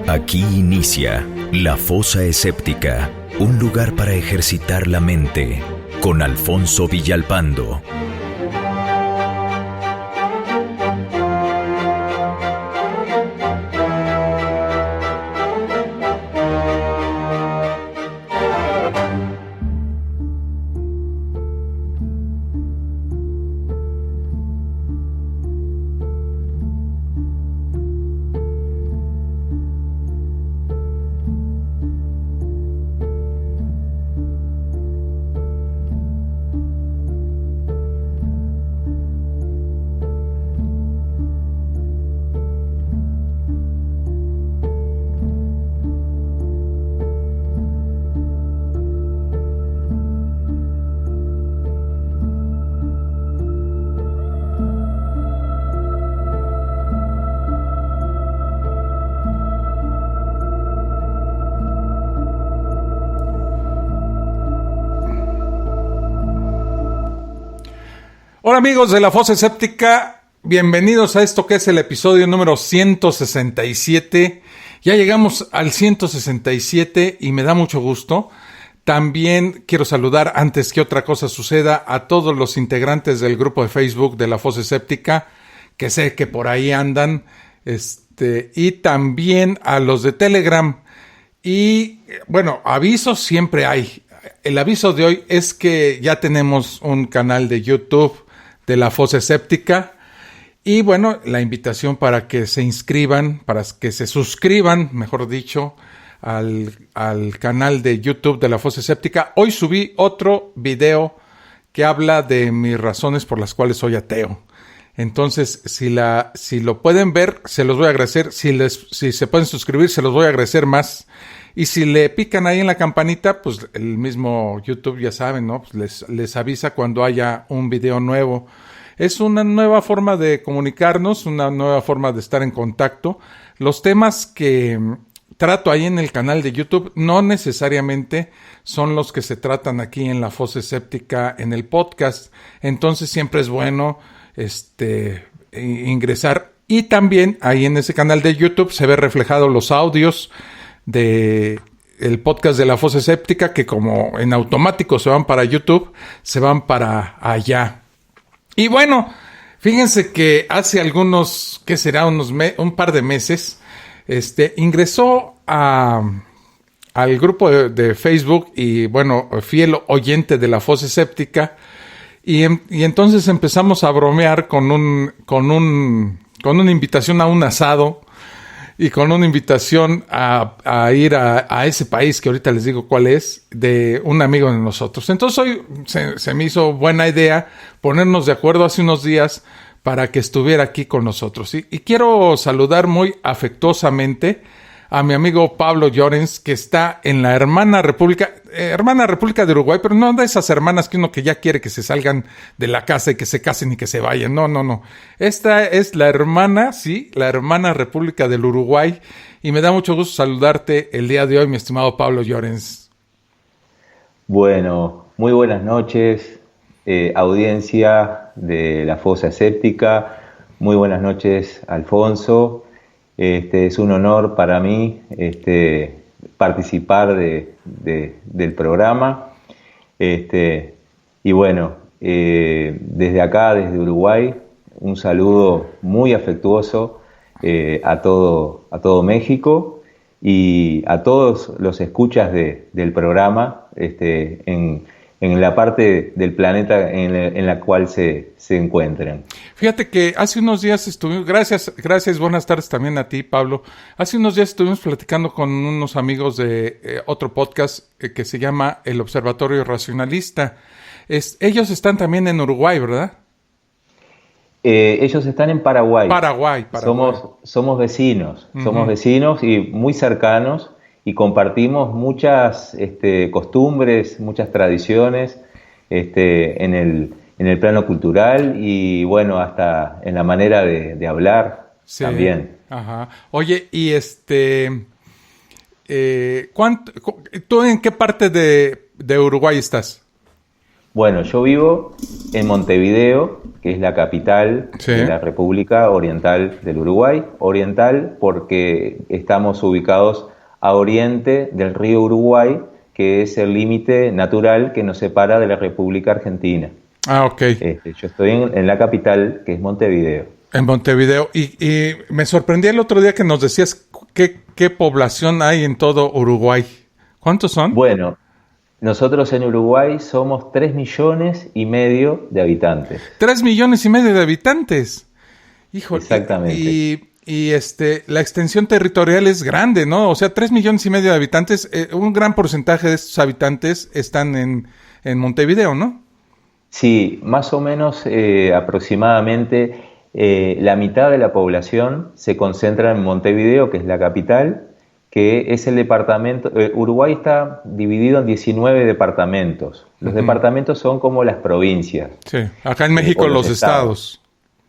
Aquí inicia La Fosa Escéptica, un lugar para ejercitar la mente, con Alfonso Villalpando. Hola amigos de La Fosa Escéptica, bienvenidos a esto que es el episodio número 167. Ya llegamos al 167 y me da mucho gusto. También quiero saludar, antes que otra cosa suceda, a todos los integrantes del grupo de Facebook de La Fosa Escéptica, que sé que por ahí andan, y también a los de Telegram. Y bueno, avisos siempre hay. El aviso de hoy es que ya tenemos un canal de YouTube de La Fosa Escéptica y bueno, la invitación para que se inscriban, para que se suscriban, mejor dicho, al canal de YouTube de La Fosa Escéptica. Hoy subí otro video que habla de mis razones por las cuales soy ateo. Entonces, si lo pueden ver, se los voy a agradecer. Si se pueden suscribir, se los voy a agradecer más. Y si le pican ahí en la campanita, pues el mismo YouTube, ya saben, ¿no? Pues les avisa cuando haya un video nuevo. Es una nueva forma de comunicarnos, una nueva forma de estar en contacto. Los temas que trato ahí en el canal de YouTube no necesariamente son los que se tratan aquí en La Fosa Escéptica en el podcast. Entonces siempre es bueno ingresar. Y también ahí en ese canal de YouTube se ve reflejado los audios de el podcast de La Fosa Escéptica, que como en automático se van para YouTube, se van para allá. Y bueno, fíjense que hace algunos, ¿qué será? Un par de meses, ingresó al grupo de Facebook y bueno, fiel oyente de La Fosa Escéptica, y entonces empezamos a bromear con una invitación a un asado y con una invitación a ir a ese país que ahorita les digo cuál es, de un amigo de nosotros. Entonces hoy se me hizo buena idea ponernos de acuerdo hace unos días para que estuviera aquí con nosotros. Y quiero saludar muy afectuosamente a mi amigo Pablo Llorens, que está en la hermana República de Uruguay, pero no de esas hermanas que uno que ya quiere que se salgan de la casa y que se casen y que se vayan. No. Esta es la hermana República del Uruguay, y me da mucho gusto saludarte el día de hoy, mi estimado Pablo Llorens. Bueno, muy buenas noches, audiencia de La Fosa Escéptica. Muy buenas noches, Alfonso. Es un honor para mí participar del programa. Y bueno, desde acá, desde Uruguay, un saludo muy afectuoso a todo México y a todos los escuchas del programa en la parte del planeta en la cual se encuentran. Fíjate que hace unos días estuvimos, gracias, buenas tardes también a ti, Pablo. Hace unos días estuvimos platicando con unos amigos de otro podcast que se llama El Observatorio Racionalista. Ellos están también en Uruguay, ¿verdad? Ellos están en Paraguay. Paraguay. Somos vecinos, Uh-huh. Somos vecinos y muy cercanos, y compartimos muchas costumbres, muchas tradiciones en el plano cultural y bueno, hasta en la manera de hablar, sí, también. Ajá. Oye, y ¿tú en qué parte de Uruguay estás? Bueno, yo vivo en Montevideo, que es la capital de la República Oriental del Uruguay. Oriental porque estamos ubicados a oriente del río Uruguay, que es el límite natural que nos separa de la República Argentina. Ah, ok. Yo estoy en la capital, que es Montevideo. En Montevideo. Y me sorprendí el otro día que nos decías qué población hay en todo Uruguay. ¿Cuántos son? Bueno, nosotros en Uruguay somos 3,5 millones de habitantes. 3,5 millones de habitantes. Híjole. Exactamente. Y la extensión territorial es grande, ¿no? O sea, 3,5 millones de habitantes, un gran porcentaje de estos habitantes están en Montevideo, ¿no? Sí, más o menos aproximadamente la mitad de la población se concentra en Montevideo, que es la capital, que es el departamento. Uruguay está dividido en 19 departamentos. Los departamentos son como las provincias. Sí, acá en México los estados.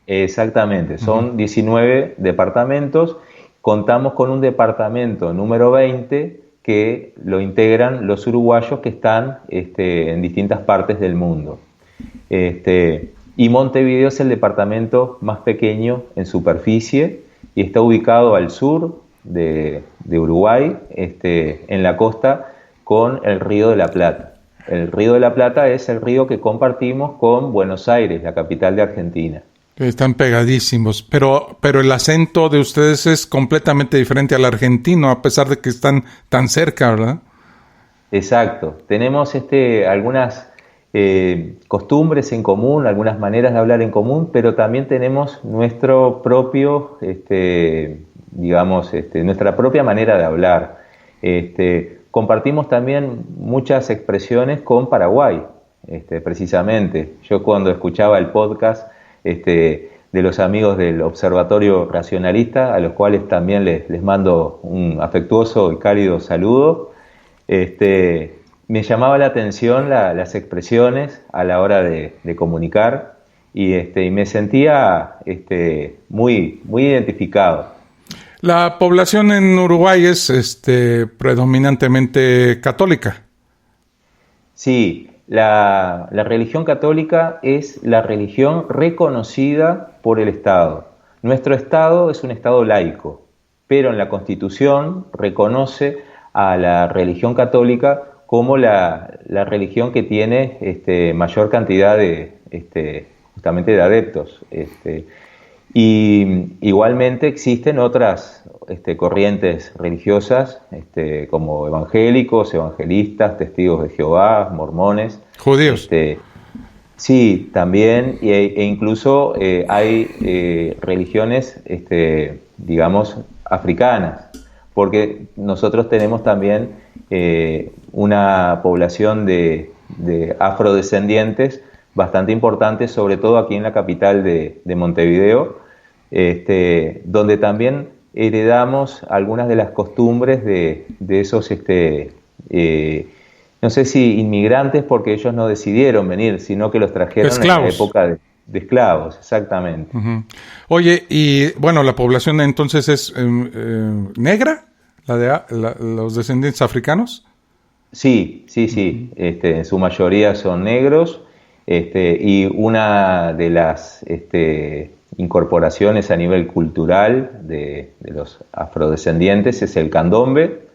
Exactamente, son 19 departamentos. Contamos con un departamento número 20 que lo integran los uruguayos que están en distintas partes del mundo. Y Montevideo es el departamento más pequeño en superficie y está ubicado al sur de Uruguay, en la costa, con el Río de la Plata. El Río de la Plata es el río que compartimos con Buenos Aires, la capital de Argentina. Están pegadísimos, pero el acento de ustedes es completamente diferente al argentino, a pesar de que están tan cerca, ¿verdad? Exacto. Tenemos algunas costumbres en común, algunas maneras de hablar en común, pero también tenemos nuestro propio, nuestra propia manera de hablar. Compartimos también muchas expresiones con Paraguay, precisamente. Yo cuando escuchaba el podcast de los amigos del Observatorio Racionalista, a los cuales también les mando un afectuoso y cálido saludo, me llamaba la atención las expresiones a la hora de comunicar y me sentía muy, muy identificado. La población en Uruguay es predominantemente católica. Sí, la religión católica es la religión reconocida por el Estado. Nuestro Estado es un Estado laico, pero en la Constitución reconoce a la religión católica como la religión que tiene mayor cantidad justamente de adeptos. Y igualmente existen otras corrientes religiosas, como evangélicos, evangelistas, testigos de Jehová, mormones. Judíos. Sí, también, e incluso hay religiones, digamos, africanas, porque nosotros tenemos también una población de afrodescendientes bastante importante, sobre todo aquí en la capital de Montevideo, donde también heredamos algunas de las costumbres de esos, no sé si inmigrantes, porque ellos no decidieron venir, sino que los trajeron esclavos. En la época de esclavos, exactamente. Uh-huh. Oye, y bueno, la población entonces es negra, los descendientes africanos. Sí. En su mayoría son negros, y una de las incorporaciones a nivel cultural de los afrodescendientes es el candombe,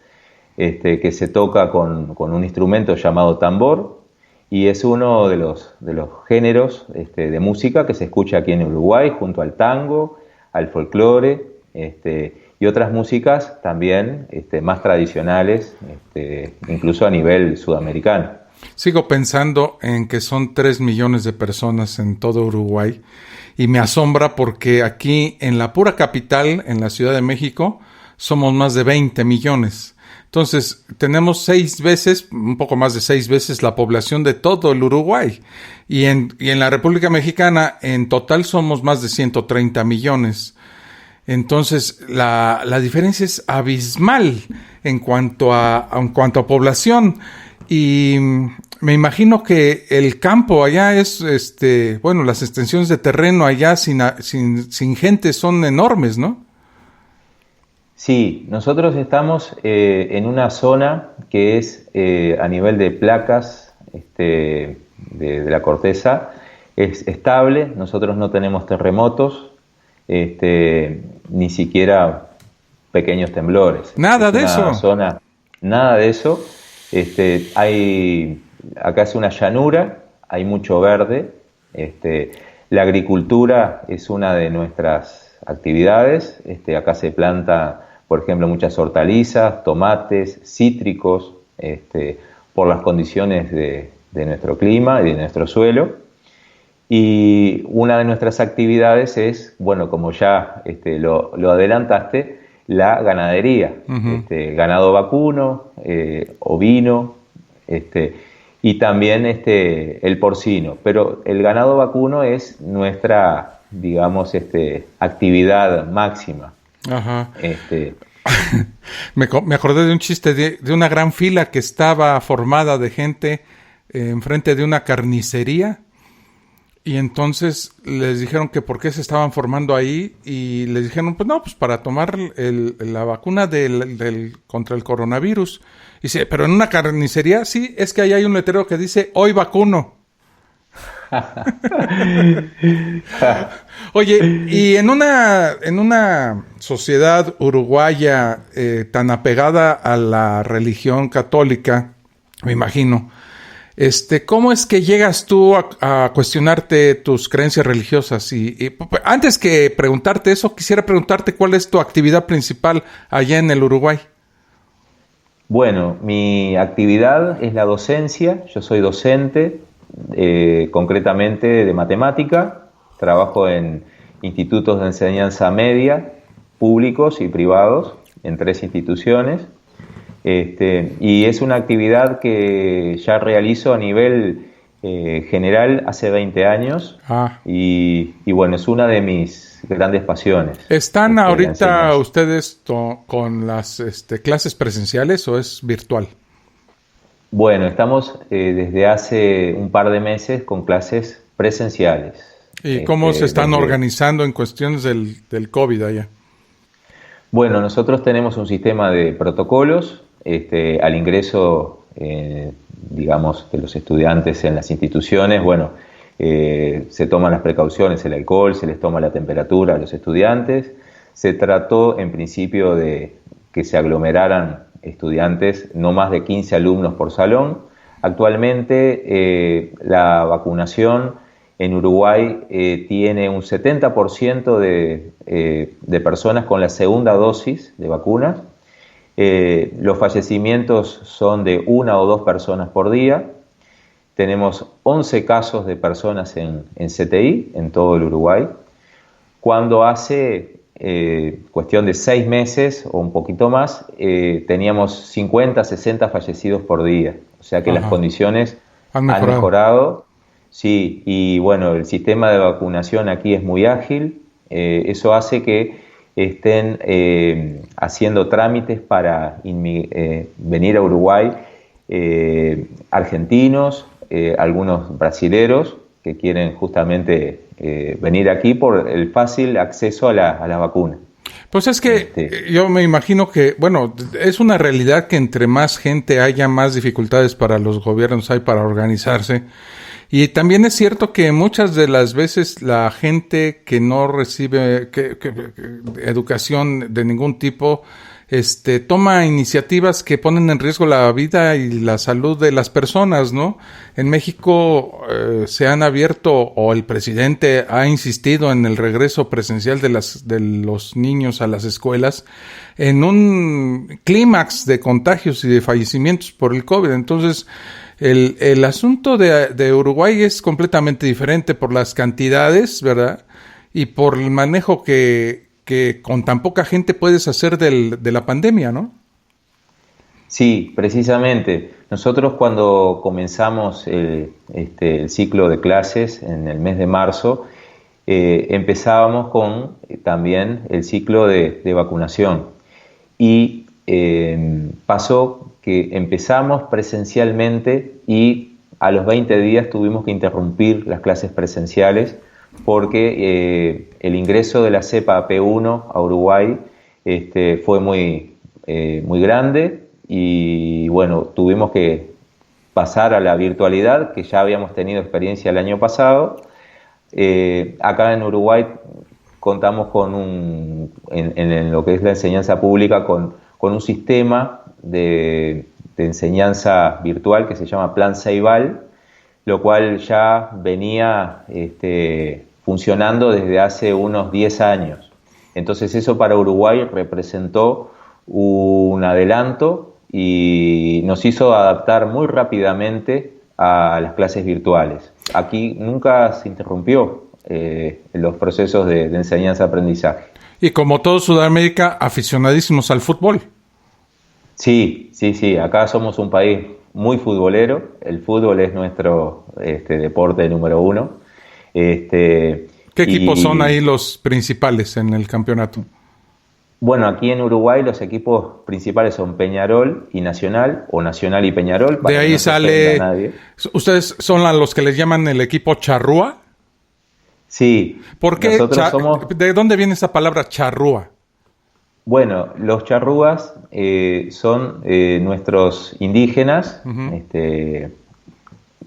que se toca con un instrumento llamado tambor, y es uno de los géneros de música que se escucha aquí en Uruguay, junto al tango, al folclore, y otras músicas también más tradicionales, incluso a nivel sudamericano. Sigo pensando en que son 3 millones de personas en todo Uruguay y me asombra porque aquí en la pura capital, en la Ciudad de México, somos más de 20 millones. Entonces, tenemos 6 veces, un poco más de 6 veces la población de todo el Uruguay. Y en la República Mexicana, en total somos más de 130 millones. Entonces, la diferencia es abismal en cuanto a población. Y me imagino que el campo allá es, las extensiones de terreno allá sin gente son enormes, ¿no? Sí, nosotros estamos en una zona que es a nivel de placas de la corteza es estable. Nosotros no tenemos terremotos, ni siquiera pequeños temblores. Nada de eso. Nada de eso. Acá es una llanura, hay mucho verde. La agricultura es una de nuestras actividades. Acá se planta, por ejemplo, muchas hortalizas, tomates, cítricos, por las condiciones de nuestro clima y de nuestro suelo. Y una de nuestras actividades es, bueno, como ya lo adelantaste, la ganadería. Uh-huh. Ganado vacuno, ovino, y también el porcino. Pero el ganado vacuno es nuestra, digamos, actividad máxima. Ajá. Me acordé de un chiste de una gran fila que estaba formada de gente enfrente de una carnicería, y entonces les dijeron que por qué se estaban formando ahí, y les dijeron, pues no, pues para tomar la vacuna contra el coronavirus. Y dice, pero en una carnicería, sí, es que ahí hay un letrero que dice, hoy vacuno. Oye, y en una sociedad uruguaya tan apegada a la religión católica, me imagino, ¿cómo es que llegas tú a cuestionarte tus creencias religiosas? Y antes que preguntarte eso, quisiera preguntarte cuál es tu actividad principal allá en el Uruguay. Bueno, mi actividad es la docencia. Yo soy docente, concretamente de matemática. Trabajo en institutos de enseñanza media, públicos y privados, en 3 instituciones. Y es una actividad que ya realizo a nivel general hace 20 años. Y bueno, es una de mis grandes pasiones. ¿Están ahorita ustedes con las clases presenciales o es virtual? Bueno, estamos desde hace un par de meses con clases presenciales. ¿Y cómo se están organizando en cuestiones del COVID allá? Bueno, nosotros tenemos un sistema de protocolos al ingreso, digamos, de los estudiantes en las instituciones. Bueno, se toman las precauciones, el alcohol, se les toma la temperatura a los estudiantes. Se trató en principio de que se aglomeraran estudiantes, no más de 15 alumnos por salón. Actualmente la vacunación en Uruguay tiene un 70% de personas con la segunda dosis de vacunas. Los fallecimientos son de 1 o 2 personas por día. Tenemos 11 casos de personas en CTI en todo el Uruguay, cuando hace cuestión de 6 meses o un poquito más teníamos 50, 60 fallecidos por día. O sea que las condiciones han mejorado. Sí, y bueno, el sistema de vacunación aquí es muy ágil. Eso hace que estén haciendo trámites para venir a Uruguay argentinos, algunos brasileros que quieren justamente venir aquí por el fácil acceso a la vacuna. Pues es que yo me imagino que, bueno, es una realidad que entre más gente haya, más dificultades para los gobiernos hay para organizarse. Y también es cierto que muchas de las veces la gente que no recibe educación de ningún tipo, toma iniciativas que ponen en riesgo la vida y la salud de las personas, ¿no? En México se han abierto, o el presidente ha insistido en el regreso presencial de los niños a las escuelas en un clímax de contagios y de fallecimientos por el COVID. Entonces, el asunto de Uruguay es completamente diferente por las cantidades, ¿verdad? Y por el manejo que con tan poca gente puedes hacer de la pandemia, ¿no? Sí, precisamente. Nosotros cuando comenzamos el ciclo de clases en el mes de marzo, empezábamos con también el ciclo de vacunación. Y pasó que empezamos presencialmente y a los 20 días tuvimos que interrumpir las clases presenciales porque el ingreso de la cepa P1 a Uruguay fue muy grande y bueno, tuvimos que pasar a la virtualidad, que ya habíamos tenido experiencia el año pasado. Acá en Uruguay contamos con en lo que es la enseñanza pública, con un sistema de enseñanza virtual que se llama Plan Ceibal, lo cual ya venía funcionando desde hace unos 10 años. Entonces eso para Uruguay representó un adelanto y nos hizo adaptar muy rápidamente a las clases virtuales. Aquí nunca se interrumpió los procesos de enseñanza-aprendizaje. Y como todo Sudamérica, aficionadísimos al fútbol. Sí. Acá somos un país muy futbolero. El fútbol es nuestro deporte número uno. ¿Qué equipos son ahí los principales en el campeonato? Bueno, aquí en Uruguay los equipos principales son Peñarol y Nacional, o Nacional y Peñarol. De ahí no sale... ¿Ustedes son los que les llaman el equipo charrúa? Sí. ¿Por qué? ¿De dónde viene esa palabra charrúa? Bueno, los charrúas son nuestros indígenas,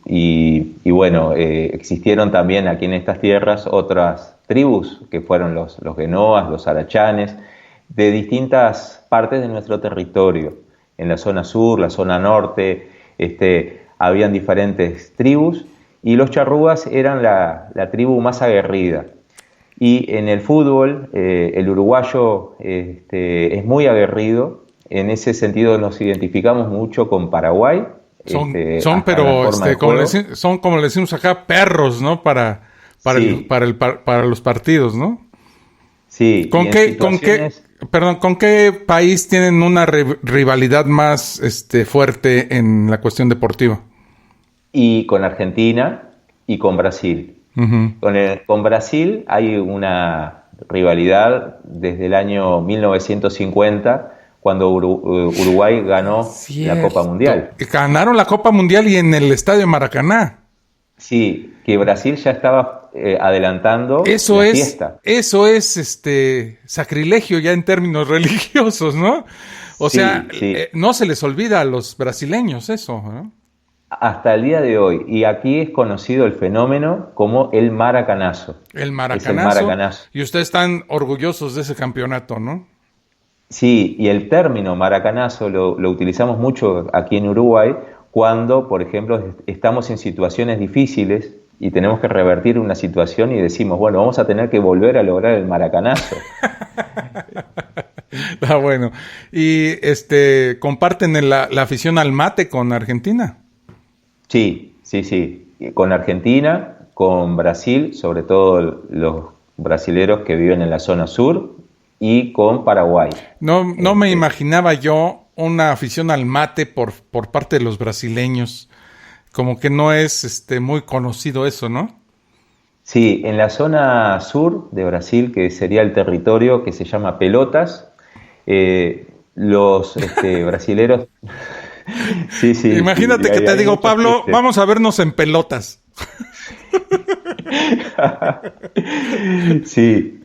y bueno, existieron también aquí en estas tierras otras tribus que fueron los guenoas, los arachanes, de distintas partes de nuestro territorio. En la zona sur, la zona norte, habían diferentes tribus y los charrúas eran la tribu más aguerrida. Y en el fútbol, el uruguayo es muy aguerrido. En ese sentido nos identificamos mucho con Paraguay. Son como le decimos acá, perros, ¿no? Para los partidos, ¿no? Sí. ¿Con qué país tienen una rivalidad más fuerte en la cuestión deportiva? Y con Argentina y con Brasil. Uh-huh. Con Brasil hay una rivalidad desde el año 1950, cuando Uruguay ganó la Copa Mundial. Ganaron la Copa Mundial y en el Estadio Maracaná. Sí, que Brasil ya estaba adelantando la fiesta. Eso es sacrilegio ya en términos religiosos, ¿no? O sea, no se les olvida a los brasileños eso, ¿no? Hasta el día de hoy. Y aquí es conocido el fenómeno como el maracanazo. El maracanazo. Y ustedes están orgullosos de ese campeonato, ¿no? Sí, y el término maracanazo lo utilizamos mucho aquí en Uruguay cuando, por ejemplo, estamos en situaciones difíciles y tenemos que revertir una situación y decimos, bueno, vamos a tener que volver a lograr el maracanazo. Bueno. ¿Y comparten la afición al mate con Argentina? Sí. Con Argentina, con Brasil, sobre todo los brasileros que viven en la zona sur, y con Paraguay. No me imaginaba yo una afición al mate por parte de los brasileños. Como que no es muy conocido eso, ¿no? Sí, en la zona sur de Brasil, que sería el territorio que se llama Pelotas, los brasileros... Sí. Imagínate que te digo, Pablo, vamos a vernos en pelotas. Sí,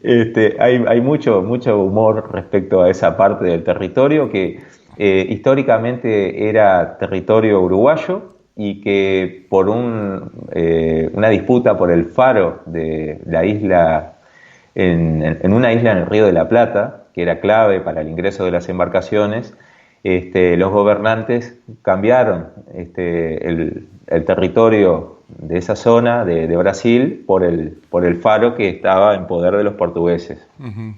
hay mucho humor respecto a esa parte del territorio que históricamente era territorio uruguayo y que por una disputa por el faro de la isla, en una isla en el Río de la Plata, que era clave para el ingreso de las embarcaciones, los gobernantes cambiaron el territorio de esa zona de Brasil por el faro que estaba en poder de los portugueses. Uh-huh.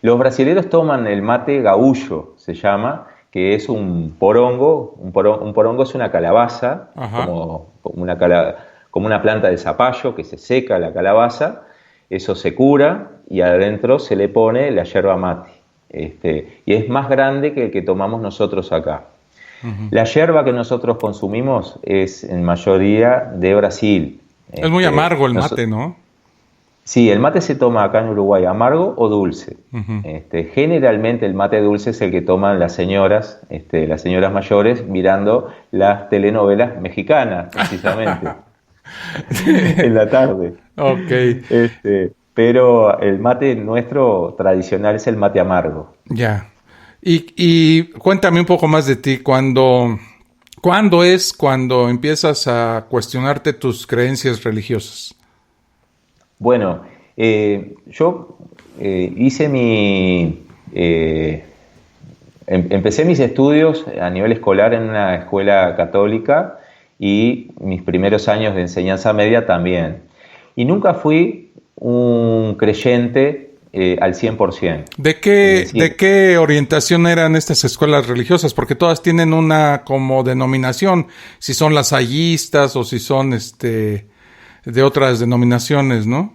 Los brasileros toman el mate gaullo, se llama, que es un porongo. Un porongo es una calabaza, uh-huh, como una planta de zapallo que se seca la calabaza, eso se cura y adentro se le pone la yerba mate. Y es más grande que el que tomamos nosotros acá. Uh-huh. La yerba que nosotros consumimos es en mayoría de Brasil. Es muy amargo el mate, ¿no? Sí, el mate se toma acá en Uruguay amargo o dulce. Uh-huh. Generalmente el mate dulce es el que toman las señoras mayores mirando las telenovelas mexicanas, precisamente, en la tarde. Okay. Pero el mate nuestro tradicional es el mate amargo. Ya. Y cuéntame un poco más de ti. Cuando ¿Cuándo es cuando empiezas a cuestionarte tus creencias religiosas? Bueno, yo hice empecé mis estudios a nivel escolar en una escuela católica y mis primeros años de enseñanza media también. Y nunca fui un creyente al 100%. ¿De qué orientación eran estas escuelas religiosas? Porque todas tienen una como denominación, si son lasallistas o si son de otras denominaciones, ¿no?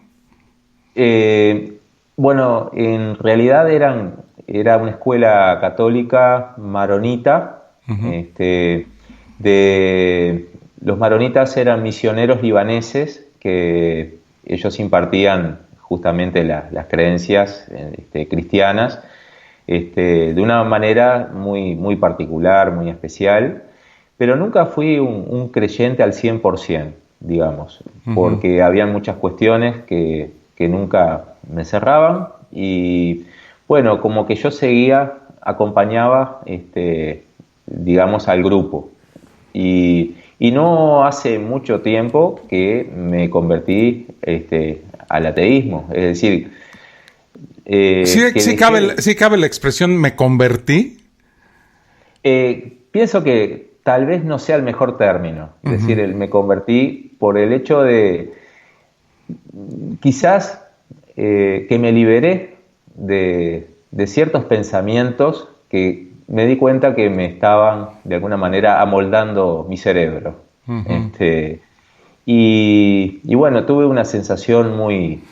Bueno, en realidad era una escuela católica maronita. Uh-huh. Los maronitas eran misioneros libaneses que ellos impartían justamente las creencias cristianas de una manera muy, muy particular, muy especial, pero nunca fui un creyente al 100%, digamos, uh-huh. Porque había muchas cuestiones que nunca me cerraban y bueno, como que yo acompañaba, digamos, al grupo. Y no hace mucho tiempo que me convertí al ateísmo. Es decir, sí cabe la expresión "me convertí". Pienso que tal vez no sea el mejor término. Es uh-huh. decir, me convertí por el hecho de quizás que me liberé de ciertos pensamientos que me di cuenta que me estaban de alguna manera amoldando mi cerebro. Uh-huh. Y bueno, tuve una sensación muy,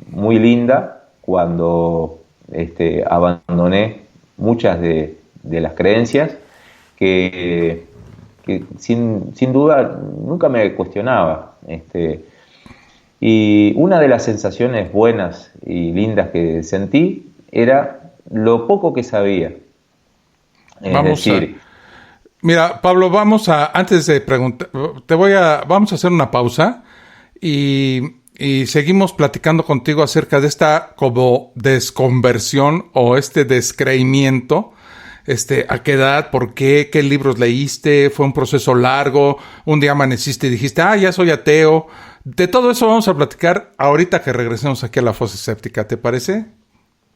muy linda cuando abandoné muchas de las creencias que sin duda nunca me cuestionaba. Y una de las sensaciones buenas y lindas que sentí era lo poco que sabía. Mira, Pablo, antes de preguntar, vamos a hacer una pausa y seguimos platicando contigo acerca de esta como desconversión o descreimiento. ¿A qué edad? ¿Por qué? ¿Qué libros leíste? ¿Fue un proceso largo? ¿Un día amaneciste y dijiste, ya soy ateo? De todo eso vamos a platicar ahorita que regresemos aquí a la Fosa Escéptica, ¿te parece?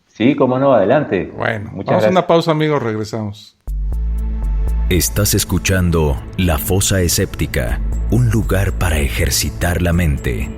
Sí, cómo no, adelante. Bueno, vamos a una pausa, amigos, regresamos. Estás escuchando La Fosa Escéptica, un lugar para ejercitar la mente.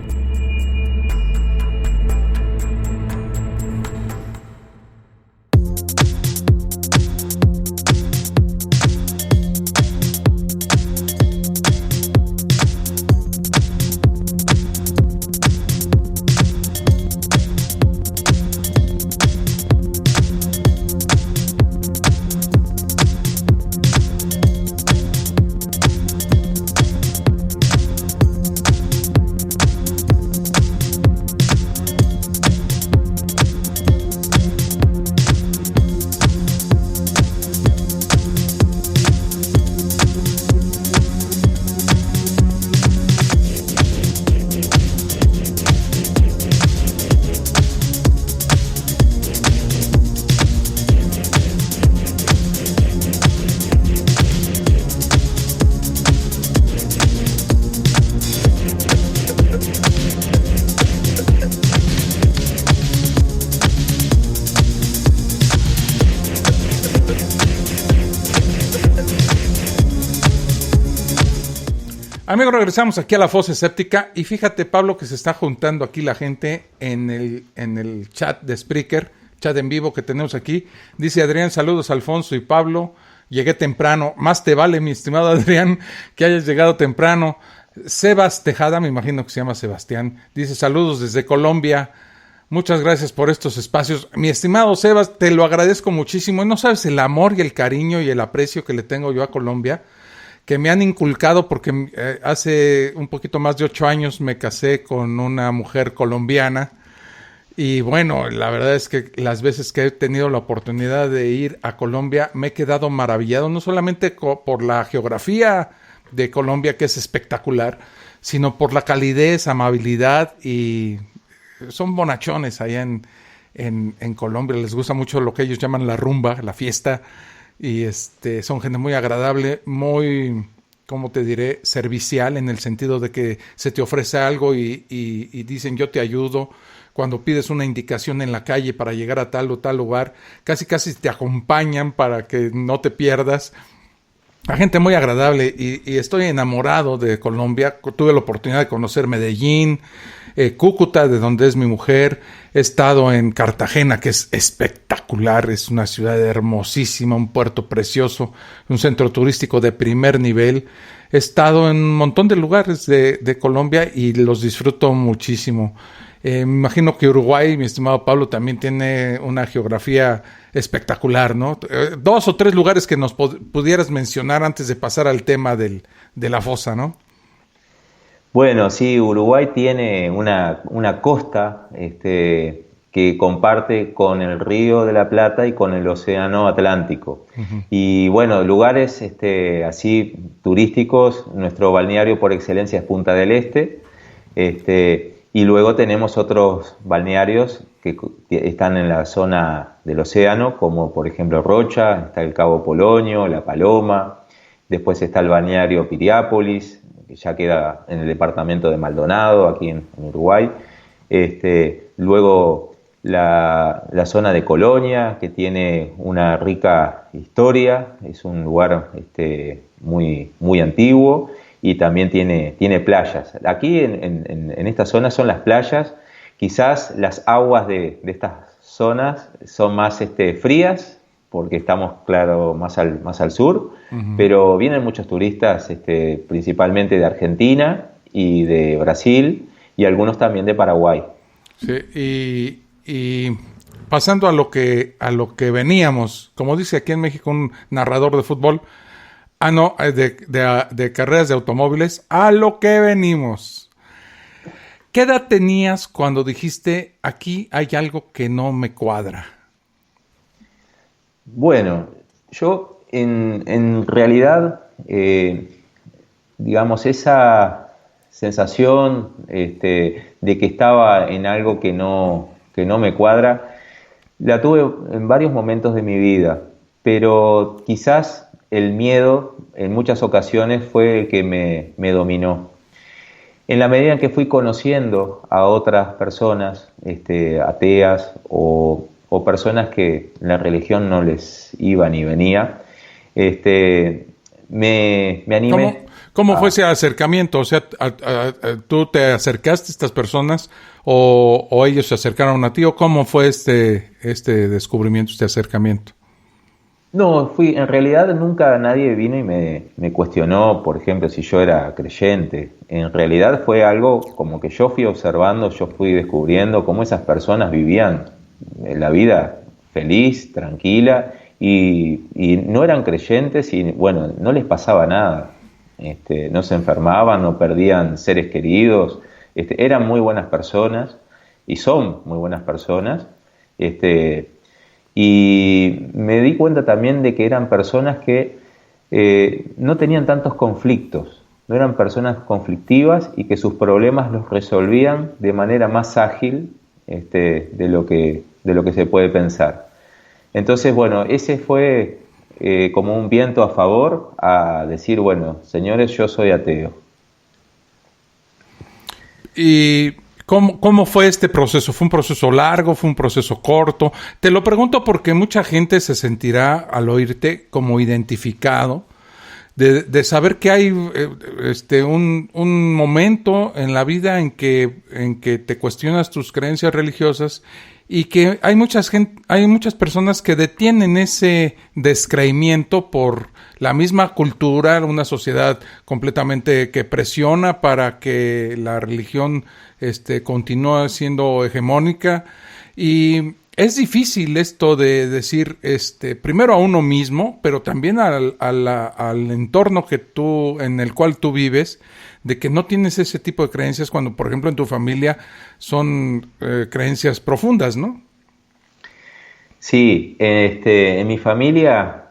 Amigos, regresamos aquí a la Fosa Escéptica y fíjate, Pablo, que se está juntando aquí la gente en el chat de Spreaker, chat en vivo que tenemos aquí. Dice Adrián, saludos Alfonso y Pablo, llegué temprano. Más te vale, mi estimado Adrián, que hayas llegado temprano. Sebas Tejada, me imagino que se llama Sebastián, dice saludos desde Colombia. Muchas gracias por estos espacios. Mi estimado Sebas, te lo agradezco muchísimo. Y no sabes el amor y el cariño y el aprecio que le tengo yo a Colombia, que me han inculcado porque hace un poquito más de 8 años me casé con una mujer colombiana y bueno, la verdad es que las veces que he tenido la oportunidad de ir a Colombia me he quedado maravillado, no solamente por la geografía de Colombia, que es espectacular, sino por la calidez, amabilidad, y son bonachones allá en Colombia. Les gusta mucho lo que ellos llaman la rumba, la fiesta, y son gente muy agradable, muy ¿cómo te diré?, servicial, en el sentido de que se te ofrece algo y dicen yo te ayudo. Cuando pides una indicación en la calle para llegar a tal o tal lugar, casi te acompañan para que no te pierdas. La gente muy agradable y estoy enamorado de Colombia. Tuve la oportunidad de conocer Medellín, Cúcuta, de donde es mi mujer. He estado en Cartagena, que es espectacular, es una ciudad hermosísima, un puerto precioso, un centro turístico de primer nivel. He estado en un montón de lugares de Colombia y los disfruto muchísimo. Me imagino que Uruguay, mi estimado Pablo, también tiene una geografía espectacular, ¿no? 2 o 3 lugares que nos pudieras mencionar antes de pasar al tema de la fosa, ¿no? Bueno, sí, Uruguay tiene una costa que comparte con el Río de la Plata y con el Océano Atlántico. Uh-huh. Y bueno, lugares así turísticos, nuestro balneario por excelencia es Punta del Este, y luego tenemos otros balnearios que están en la zona del océano, como por ejemplo Rocha, está el Cabo Polonio, La Paloma, después está el balneario Piriápolis, que ya queda en el departamento de Maldonado, aquí en Uruguay. Luego la zona de Colonia, que tiene una rica historia, es un lugar muy, muy antiguo. Y también tiene playas. Aquí en esta zona son las playas. Quizás las aguas de estas zonas son más frías, porque estamos, claro, más al sur, uh-huh. Pero vienen muchos turistas, principalmente de Argentina y de Brasil, y algunos también de Paraguay. Sí, y pasando a lo que veníamos, como dice aquí en México un narrador de fútbol, de carreras de automóviles, a lo que venimos. ¿Qué edad tenías cuando dijiste, aquí hay algo que no me cuadra? Bueno, yo en realidad, digamos, esa sensación de que estaba en algo que no me cuadra, la tuve en varios momentos de mi vida, pero quizás el miedo en muchas ocasiones fue el que me dominó. En la medida en que fui conociendo a otras personas ateas o personas que la religión no les iba ni venía, me animé. ¿Cómo fue ese acercamiento? O sea, ¿tú te acercaste a estas personas o ellos se acercaron a ti? ¿O cómo fue este descubrimiento, este acercamiento? No, en realidad nunca nadie vino y me cuestionó, por ejemplo, si yo era creyente. En realidad fue algo como que yo fui observando, yo fui descubriendo cómo esas personas vivían la vida feliz, tranquila, y no eran creyentes y, bueno, no les pasaba nada. No se enfermaban, no perdían seres queridos, eran muy buenas personas y son muy buenas personas. Y me di cuenta también de que eran personas que no tenían tantos conflictos, no eran personas conflictivas y que sus problemas los resolvían de manera más ágil de lo que se puede pensar. Entonces, bueno, ese fue como un viento a favor a decir, bueno, señores, yo soy ateo. Y ¿Cómo fue este proceso? ¿Fue un proceso largo? ¿Fue un proceso corto? Te lo pregunto porque mucha gente se sentirá al oírte como identificado de saber que hay un momento en la vida en que te cuestionas tus creencias religiosas y que hay muchas personas que detienen ese descreimiento por la misma cultura, una sociedad completamente que presiona para que la religión continúe siendo hegemónica, y es difícil esto de decir primero a uno mismo, pero también al entorno en el cual tú vives, de que no tienes ese tipo de creencias cuando, por ejemplo, en tu familia son creencias profundas, ¿no? Sí, en mi familia,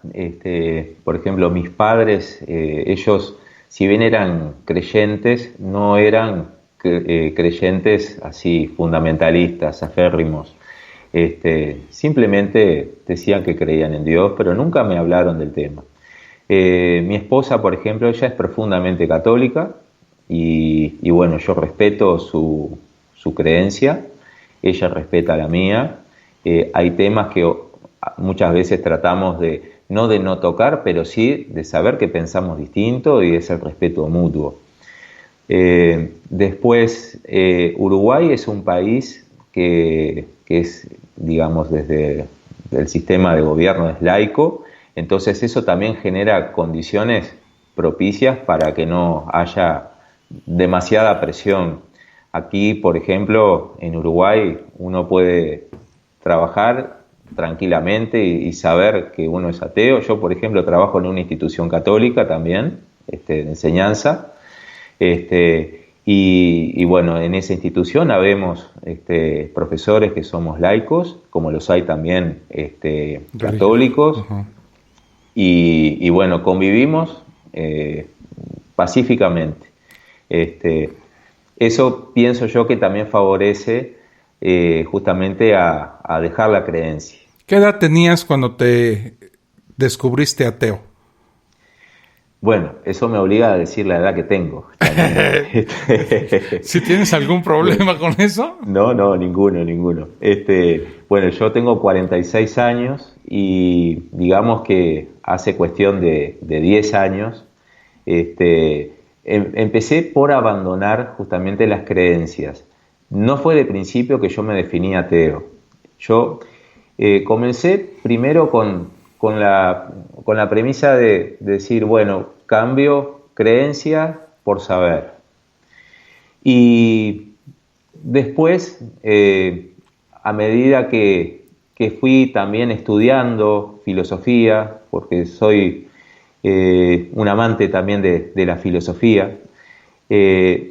por ejemplo, mis padres, ellos, si bien eran creyentes, no eran creyentes así fundamentalistas, aférrimos. Simplemente decían que creían en Dios, pero nunca me hablaron del tema. Mi esposa, por ejemplo, ella es profundamente católica y bueno, yo respeto su creencia, ella respeta la mía. Hay temas que muchas veces tratamos no de no tocar, pero sí de saber que pensamos distinto y es el respeto mutuo. Después, Uruguay es un país que es, digamos, desde el sistema de gobierno es laico, entonces eso también genera condiciones propicias para que no haya demasiada presión. Aquí, por ejemplo, en Uruguay uno puede trabajar tranquilamente y saber que uno es ateo. Yo, por ejemplo, trabajo en una institución católica también, de enseñanza, y bueno, en esa institución habemos profesores que somos laicos, como los hay también católicos, uh-huh. Y bueno, convivimos pacíficamente. Eso pienso yo que también favorece justamente a dejar la creencia. ¿Qué edad tenías cuando te descubriste ateo? Bueno, eso me obliga a decir la edad que tengo. ¿Si tienes algún problema con eso? No, ninguno. Bueno, yo tengo 46 años y digamos que hace cuestión de 10 años empecé por abandonar justamente las creencias. No fue de principio que yo me definí ateo. Yo comencé primero con la premisa de decir, bueno, cambio creencia por saber. Y después, a medida que fui también estudiando filosofía, porque soy un amante también de la filosofía,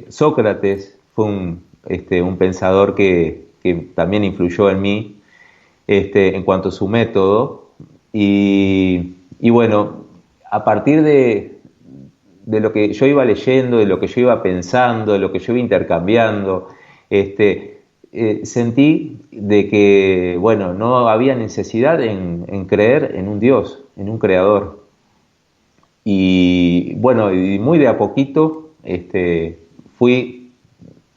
Sócrates fue un pensador que también influyó en mí en cuanto a su método. Y bueno, a partir de lo que yo iba leyendo, de lo que yo iba pensando, de lo que yo iba intercambiando, sentí de que, bueno, no había necesidad en creer en un Dios, en un creador. Y bueno, y muy de a poquito fui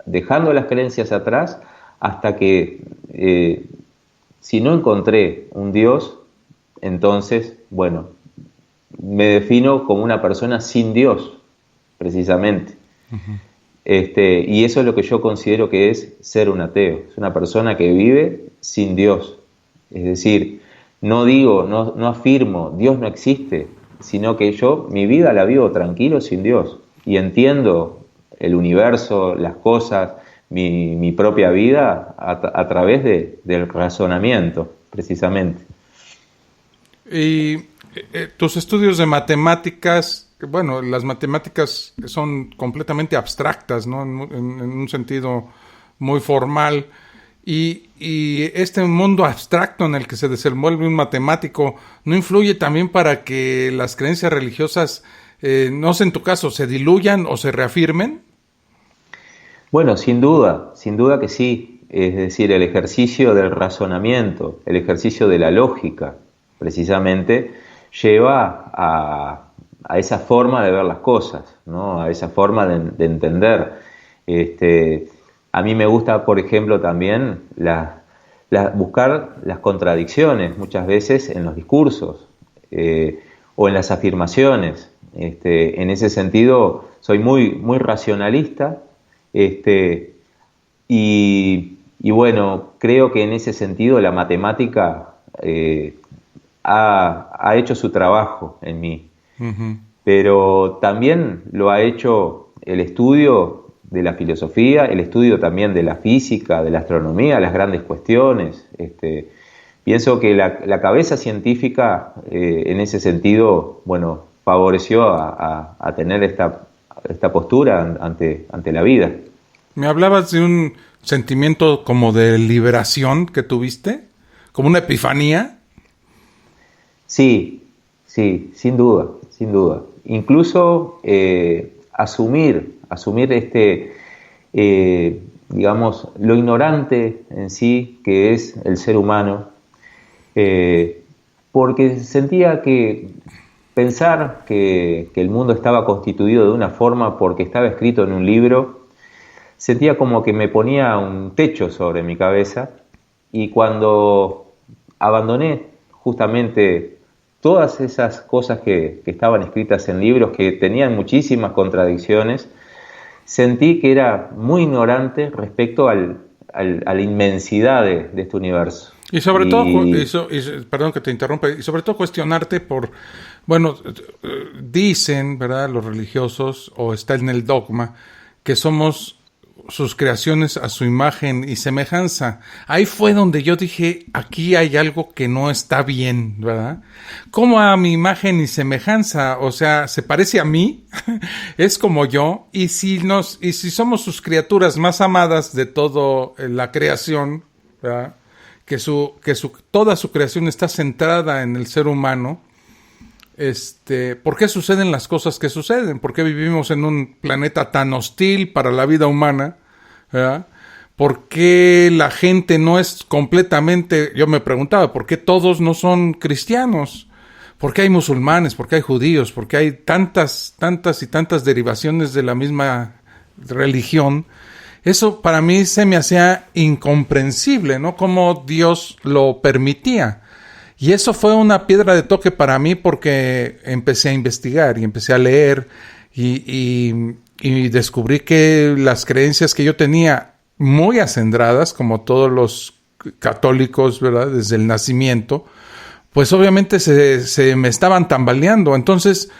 dejando las creencias atrás hasta que si no encontré un Dios, entonces, bueno, me defino como una persona sin Dios, precisamente. Uh-huh. Y eso es lo que yo considero que es ser un ateo. Es una persona que vive sin Dios. Es decir, no afirmo Dios no existe, sino que yo mi vida la vivo tranquilo sin Dios. Y entiendo el universo, las cosas, mi propia vida a través del razonamiento, precisamente. Y tus estudios de matemáticas, bueno, las matemáticas son completamente abstractas, ¿no? En un sentido muy formal. Y este mundo abstracto en el que se desenvuelve un matemático, ¿no influye también para que las creencias religiosas, no sé en tu caso, se diluyan o se reafirmen? Bueno, sin duda que sí. Es decir, el ejercicio del razonamiento, el ejercicio de la lógica, precisamente, lleva a esa forma de ver las cosas, ¿no? A esa forma de entender. A mí me gusta, por ejemplo, también buscar las contradicciones muchas veces en los discursos o en las afirmaciones. En ese sentido, soy muy racionalista y bueno, creo que en ese sentido la matemática ha hecho su trabajo en mí. Uh-huh. Pero también lo ha hecho el estudio de la filosofía, el estudio también de la física, de la astronomía, las grandes cuestiones. Pienso que la cabeza científica en ese sentido, bueno, favoreció a tener esta postura ante la vida. Me hablabas de un sentimiento como de liberación que tuviste, como una epifanía. Sí, sin duda. Incluso asumir digamos, lo ignorante en sí que es el ser humano, porque sentía que pensar que el mundo estaba constituido de una forma porque estaba escrito en un libro, sentía como que me ponía un techo sobre mi cabeza, y cuando abandoné justamente todas esas cosas que estaban escritas en libros, que tenían muchísimas contradicciones, sentí que era muy ignorante respecto a la inmensidad de este universo. Y sobre todo, perdón que te interrumpa, y sobre todo cuestionarte bueno, dicen, ¿verdad?, los religiosos, o está en el dogma, que somos sus creaciones a su imagen y semejanza. Ahí fue donde yo dije, aquí hay algo que no está bien, ¿verdad? ¿Cómo a mi imagen y semejanza? O sea, ¿se parece a mí? ¿Es como yo? Y si somos sus criaturas más amadas de toda la creación, ¿verdad?, toda su creación está centrada en el ser humano, ¿por qué suceden las cosas que suceden? ¿Por qué vivimos en un planeta tan hostil para la vida humana? ¿Verdad? ¿Por qué la gente no es completamente... Yo me preguntaba, ¿por qué todos no son cristianos? ¿Por qué hay musulmanes? ¿Por qué hay judíos? ¿Por qué hay tantas y tantas derivaciones de la misma religión? Eso para mí se me hacía incomprensible, ¿no? Cómo Dios lo permitía. Y eso fue una piedra de toque para mí, porque empecé a investigar y empecé a leer y descubrí que las creencias que yo tenía muy acendradas, como todos los católicos, ¿verdad?, desde el nacimiento, pues obviamente se me estaban tambaleando. Entonces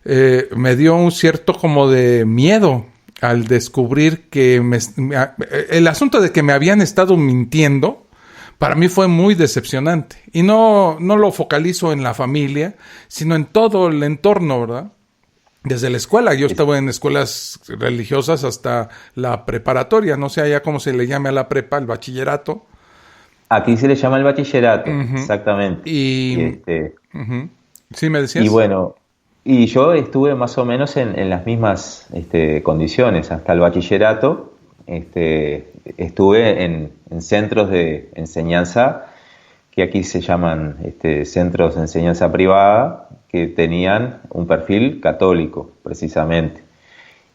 me dio un cierto como de miedo al descubrir que el asunto de que me habían estado mintiendo, para mí fue muy decepcionante. Y no lo focalizo en la familia, sino en todo el entorno, ¿verdad? Desde la escuela. Yo estaba en escuelas religiosas hasta la preparatoria. No sé allá cómo se le llame a la prepa, el bachillerato. Aquí se le llama el bachillerato, Uh-huh. exactamente. Uh-huh. ¿Sí me decías? Y bueno, y yo estuve más o menos en las mismas condiciones hasta el bachillerato. Estuve en centros de enseñanza, que aquí se llaman centros de enseñanza privada, que tenían un perfil católico, precisamente.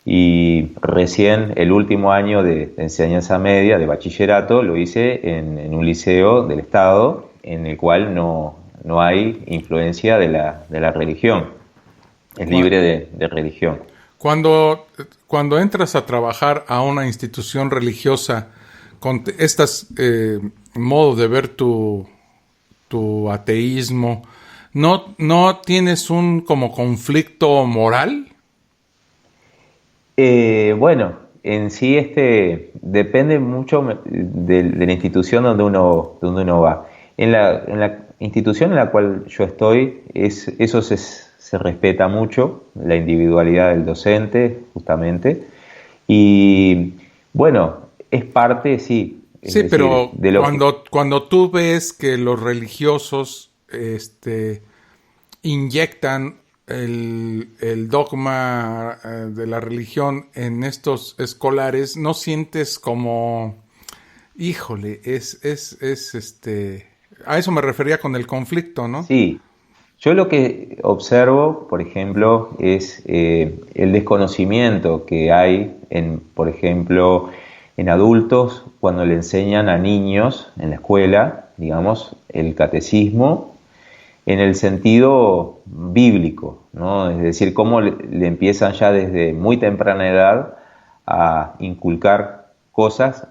Y recién el último año de enseñanza media, de bachillerato, lo hice en un liceo del Estado, en el cual no hay influencia de la religión. Es libre de religión. Cuando entras a trabajar a una institución religiosa con estas modo de ver tu ateísmo, ¿no tienes un como conflicto moral? Bueno, en sí depende mucho de la institución donde uno va. En la institución en la cual yo estoy, eso se respeta mucho, la individualidad del docente, justamente. Y bueno, es parte, sí. Sí, decir, pero cuando tú ves que los religiosos inyectan el dogma de la religión en estos escolares, ¿no sientes como, híjole, a eso me refería con el conflicto, ¿no? Sí. Yo lo que observo, por ejemplo, es el desconocimiento que hay, por ejemplo, en adultos cuando le enseñan a niños en la escuela, digamos, el catecismo en el sentido bíblico, ¿no? Es decir, cómo le empiezan ya desde muy temprana edad a inculcar cosas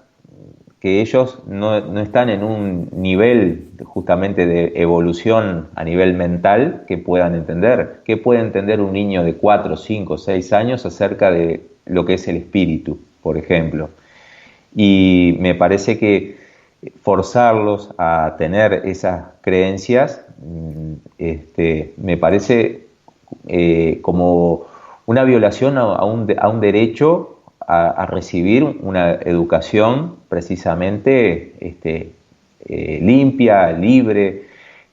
que ellos no están en un nivel justamente de evolución a nivel mental que puedan entender. ¿Qué puede entender un niño de 4, 5, 6 años acerca de lo que es el espíritu, por ejemplo? Y me parece que forzarlos a tener esas creencias me parece como una violación a un derecho a recibir una educación precisamente limpia, libre,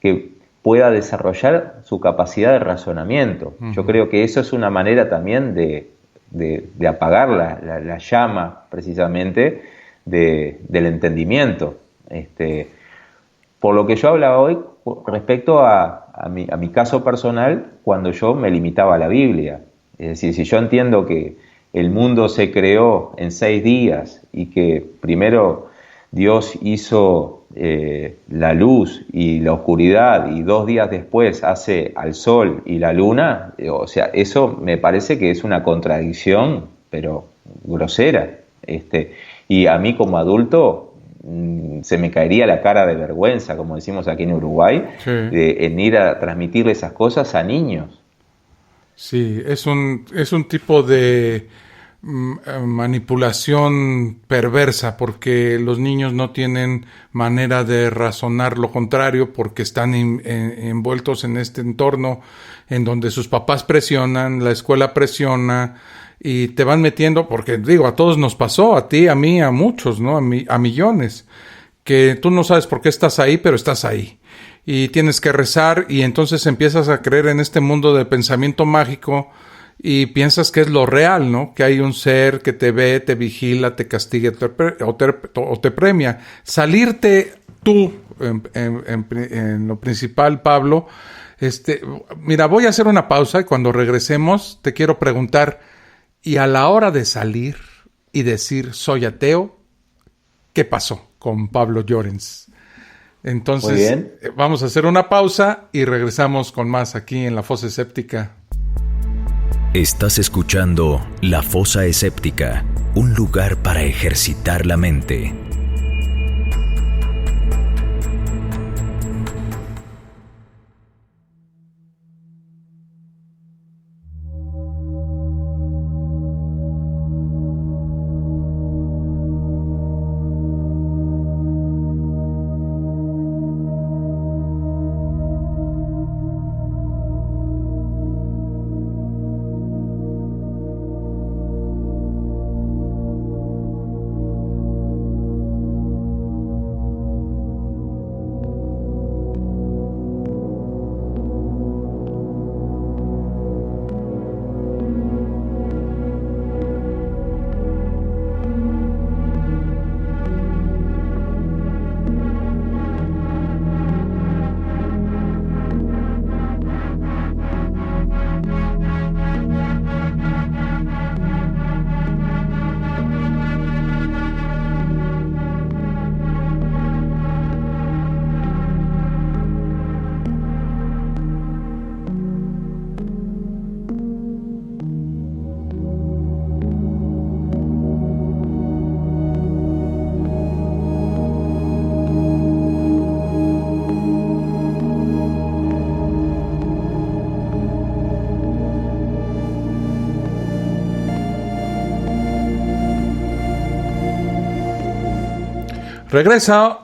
que pueda desarrollar su capacidad de razonamiento. Uh-huh. Yo creo que eso es una manera también de apagar la llama precisamente del entendimiento. Por lo que yo hablaba hoy respecto a mi caso personal, cuando yo me limitaba a la Biblia. Es decir, si yo entiendo que el mundo se creó en 6 días y que primero Dios hizo la luz y la oscuridad y 2 días después hace al sol y la luna, o sea, eso me parece que es una contradicción, pero grosera. Y a mí como adulto se me caería la cara de vergüenza, como decimos aquí en Uruguay, Sí. en ir a transmitirle esas cosas a niños. Sí, es un tipo de manipulación perversa, porque los niños no tienen manera de razonar lo contrario, porque están envueltos en este entorno en donde sus papás presionan, la escuela presiona y te van metiendo, porque digo, a todos nos pasó, a ti, a mí, a muchos, ¿no? A millones, que tú no sabes por qué estás ahí, pero estás ahí. Y tienes que rezar y entonces empiezas a creer en este mundo de pensamiento mágico y piensas que es lo real, ¿no? Que hay un ser que te ve, te vigila, te castiga o te premia. Salirte tú en lo principal, Pablo. Mira, voy a hacer una pausa y cuando regresemos te quiero preguntar, y a la hora de salir y decir soy ateo, ¿qué pasó con Pablo Llorens? Entonces, vamos a hacer una pausa y regresamos con más aquí en La Fosa Escéptica. Estás escuchando La Fosa Escéptica, un lugar para ejercitar la mente.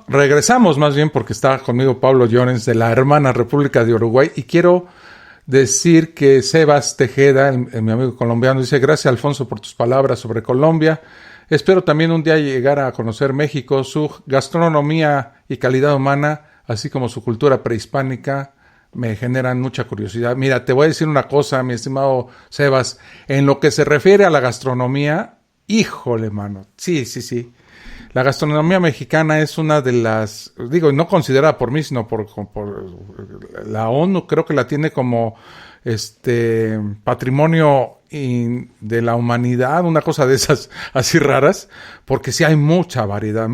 Regresamos más bien porque está conmigo Pablo Llorens de la hermana República de Uruguay y quiero decir que Sebas Tejeda, mi amigo colombiano, dice: gracias Alfonso por tus palabras sobre Colombia. Espero también un día llegar a conocer México, su gastronomía y calidad humana, así como su cultura prehispánica, me generan mucha curiosidad. Mira, te voy a decir una cosa, mi estimado Sebas, en lo que se refiere a la gastronomía, híjole, mano, sí. La gastronomía mexicana es una de las, digo, no considerada por mí, sino por la ONU, creo que la tiene como patrimonio de la humanidad, una cosa de esas así raras, porque sí hay mucha variedad.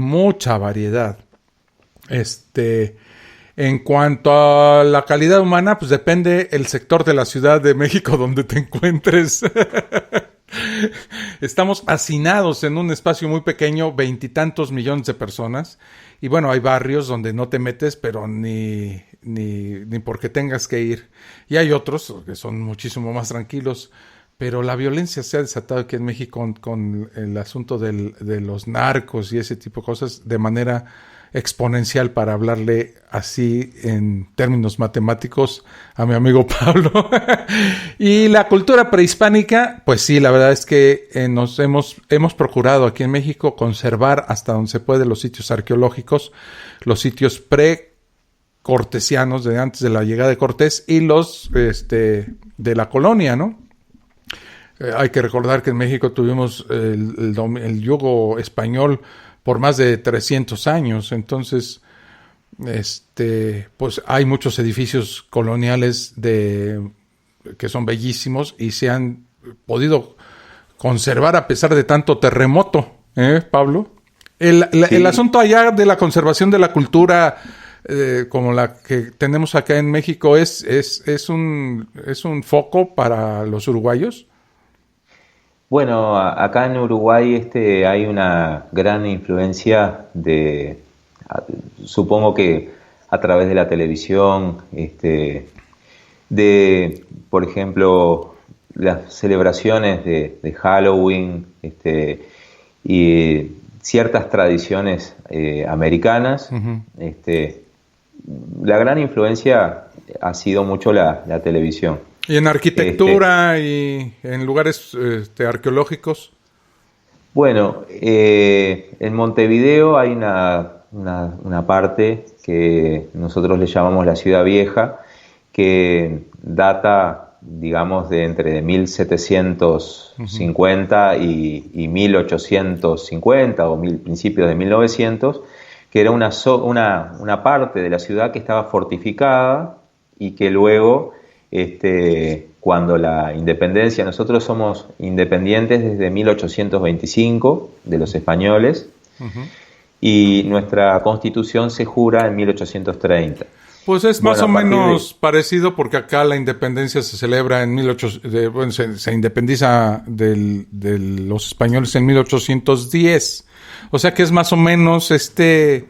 En cuanto a la calidad humana, pues depende el sector de la Ciudad de México donde te encuentres. Estamos hacinados en un espacio muy pequeño, 20 y tantos millones de personas, y bueno, hay barrios donde no te metes, pero ni porque tengas que ir, y hay otros que son muchísimo más tranquilos, pero la violencia se ha desatado aquí en México con el asunto de los narcos y ese tipo de cosas de manera exponencial, para hablarle así en términos matemáticos a mi amigo Pablo. Y la cultura prehispánica, pues sí, la verdad es que nos hemos procurado aquí en México conservar hasta donde se puede los sitios arqueológicos, los sitios pre-cortesianos de antes de la llegada de Cortés y los de la colonia, ¿no? Hay que recordar que en México tuvimos el yugo español por más de 300 años, entonces pues hay muchos edificios coloniales que son bellísimos y se han podido conservar a pesar de tanto terremoto, Pablo. El asunto allá de la conservación de la cultura, como la que tenemos acá en México, es un foco para los uruguayos. Bueno, acá en Uruguay hay una gran influencia supongo que a través de la televisión, por ejemplo, las celebraciones de Halloween, y ciertas tradiciones americanas. Uh-huh. La gran influencia ha sido mucho la televisión. ¿Y en arquitectura y en lugares arqueológicos? Bueno, en Montevideo hay una parte que nosotros le llamamos la Ciudad Vieja, que data, digamos, de entre 1750 y 1850 o principios de 1900, que era una parte de la ciudad que estaba fortificada y que luego, cuando la independencia, nosotros somos independientes desde 1825 de los españoles, uh-huh, y nuestra constitución se jura en 1830. Pues es más o menos parecido, porque acá la independencia se celebra en se independiza de los españoles en 1810. O sea que es más o menos esta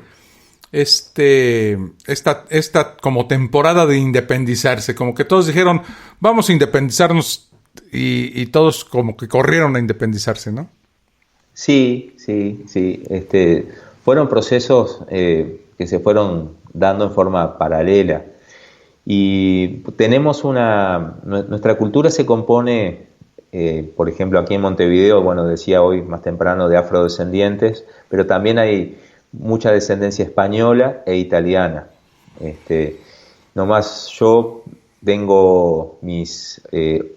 como temporada de independizarse, como que todos dijeron, vamos a independizarnos, y todos como que corrieron a independizarse, ¿no? Sí. Fueron procesos que se fueron dando en forma paralela, y tenemos nuestra cultura se compone, por ejemplo, aquí en Montevideo, bueno, decía hoy más temprano, de afrodescendientes, pero también hay mucha descendencia española e italiana. Nomás yo tengo mis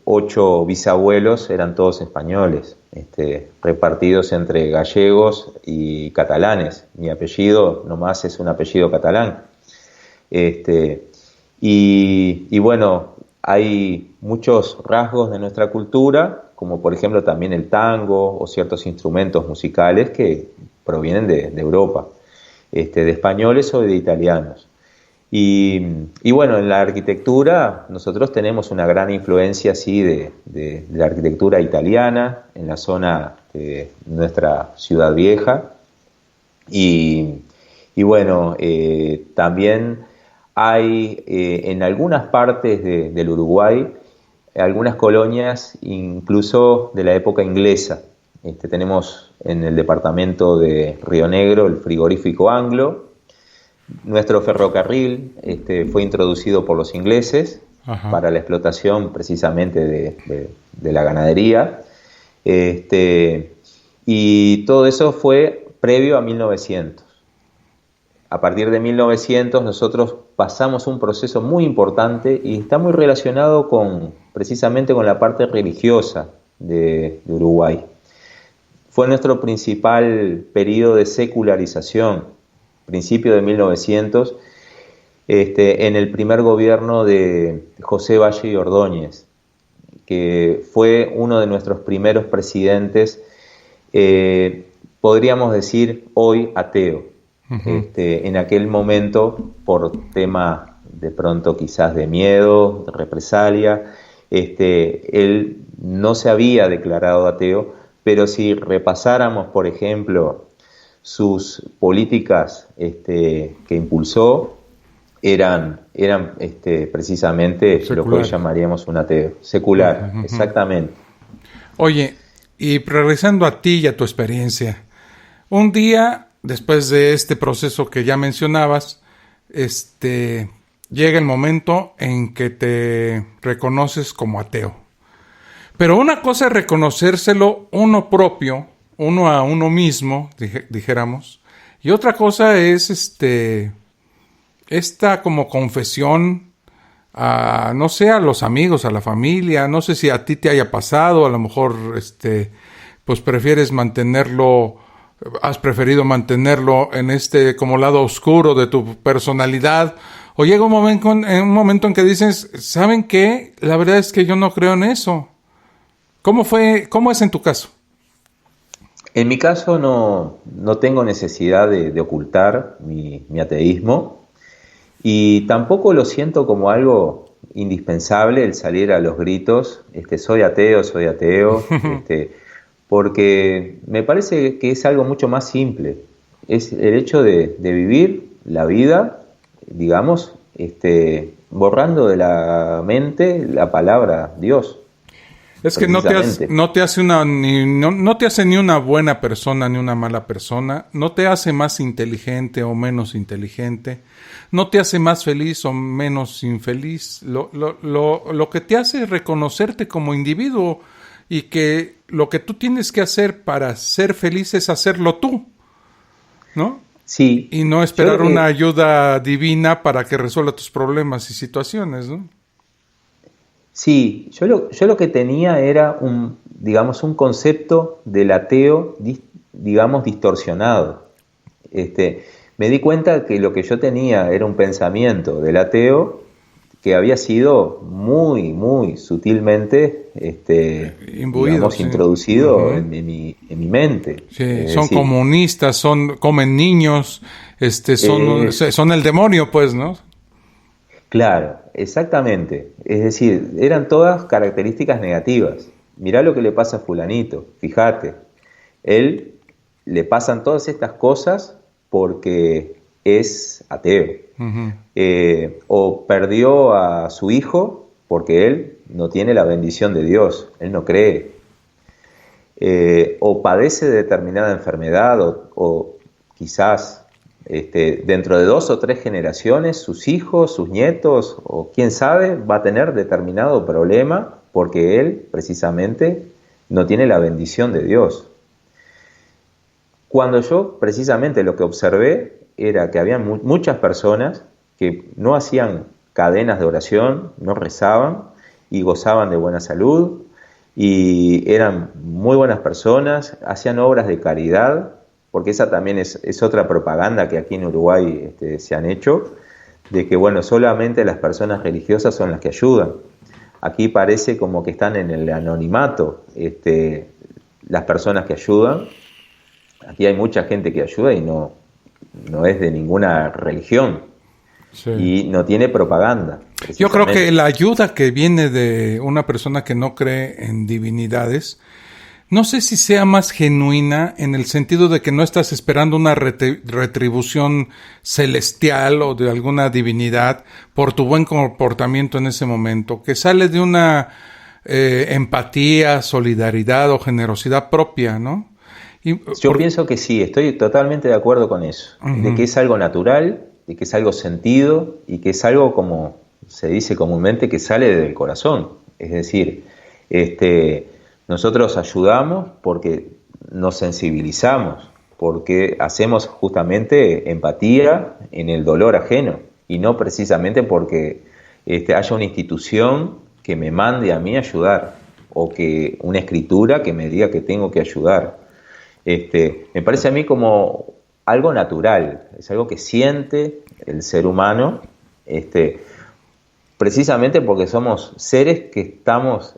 8 bisabuelos, eran todos españoles, repartidos entre gallegos y catalanes. Mi apellido nomás es un apellido catalán. Y bueno, hay muchos rasgos de nuestra cultura, como por ejemplo también el tango o ciertos instrumentos musicales que provienen de Europa, de españoles o de italianos. Y bueno, en la arquitectura nosotros tenemos una gran influencia así de la arquitectura italiana en la zona de nuestra Ciudad Vieja. Y bueno, también hay en algunas partes del Uruguay algunas colonias incluso de la época inglesa. Tenemos en el departamento de Río Negro el frigorífico Anglo. Nuestro ferrocarril fue introducido por los ingleses. Ajá, para la explotación precisamente de la ganadería. Y todo eso fue previo a 1900. A partir de 1900 nosotros pasamos un proceso muy importante y está muy relacionado precisamente con la parte religiosa de Uruguay. Fue nuestro principal periodo de secularización, principio de 1900, en el primer gobierno de José Valle y Ordóñez, que fue uno de nuestros primeros presidentes, podríamos decir hoy ateo. Uh-huh. En aquel momento, por tema de pronto quizás de miedo, de represalia, él no se había declarado ateo, pero si repasáramos, por ejemplo, sus políticas que impulsó, eran precisamente secular, lo que hoy llamaríamos un ateo. Secular, uh-huh, exactamente. Oye, y regresando a ti y a tu experiencia, un día después de este proceso que ya mencionabas, llega el momento en que te reconoces como ateo. Pero una cosa es reconocérselo uno propio, uno a uno mismo, dijéramos, y otra cosa es esta como confesión a, no sé, a los amigos, a la familia. No sé si a ti te haya pasado, a lo mejor pues prefieres mantenerlo has preferido mantenerlo en como lado oscuro de tu personalidad, o llega un momento en que dices, ¿saben qué? La verdad es que yo no creo en eso. ¿Cómo es en tu caso? En mi caso no tengo necesidad de ocultar mi ateísmo, y tampoco lo siento como algo indispensable el salir a los gritos, soy ateo, porque me parece que es algo mucho más simple. Es el hecho de vivir la vida, digamos, borrando de la mente la palabra Dios. Es que no te hace no te hace ni una buena persona ni una mala persona, no te hace más inteligente o menos inteligente, no te hace más feliz o menos infeliz. Lo que te hace es reconocerte como individuo, y que lo que tú tienes que hacer para ser feliz es hacerlo tú, ¿no? Sí. Y no esperar una ayuda divina para que resuelva tus problemas y situaciones, ¿no? Sí, yo lo que tenía era un concepto del ateo, digamos, distorsionado. Me di cuenta que lo que yo tenía era un pensamiento del ateo que había sido muy, muy sutilmente, imbuido, digamos, introducido en mi mente. Sí, son comunistas, comen niños, son el demonio, pues, ¿no? Claro, exactamente. Es decir, eran todas características negativas. Mirá lo que le pasa a fulanito, fíjate. Él le pasan todas estas cosas porque es ateo. Uh-huh. O perdió a su hijo porque él no tiene la bendición de Dios, él no cree. O padece de determinada enfermedad, o quizás dentro de 2 o 3 generaciones, sus hijos, sus nietos, o quién sabe, va a tener determinado problema porque él, precisamente, no tiene la bendición de Dios. Cuando yo, precisamente, lo que observé era que había muchas personas que no hacían cadenas de oración, no rezaban y gozaban de buena salud, y eran muy buenas personas, hacían obras de caridad, porque esa también es otra propaganda que aquí en Uruguay se han hecho, de que bueno, solamente las personas religiosas son las que ayudan. Aquí parece como que están en el anonimato las personas que ayudan. Aquí hay mucha gente que ayuda y no es de ninguna religión. Sí. Y no tiene propaganda. Yo creo que la ayuda que viene de una persona que no cree en divinidades, no sé si sea más genuina, en el sentido de que no estás esperando una retribución celestial o de alguna divinidad por tu buen comportamiento en ese momento, que sale de una empatía, solidaridad o generosidad propia, ¿no? Yo pienso que sí, estoy totalmente de acuerdo con eso, uh-huh. De que es algo natural, de que es algo sentido y que es algo, como se dice comúnmente, que sale del corazón. Es decir, nosotros ayudamos porque nos sensibilizamos, porque hacemos justamente empatía en el dolor ajeno, y no precisamente porque haya una institución que me mande a mí a ayudar, o que una escritura que me diga que tengo que ayudar. Me parece a mí como algo natural, es algo que siente el ser humano, precisamente porque somos seres que estamos,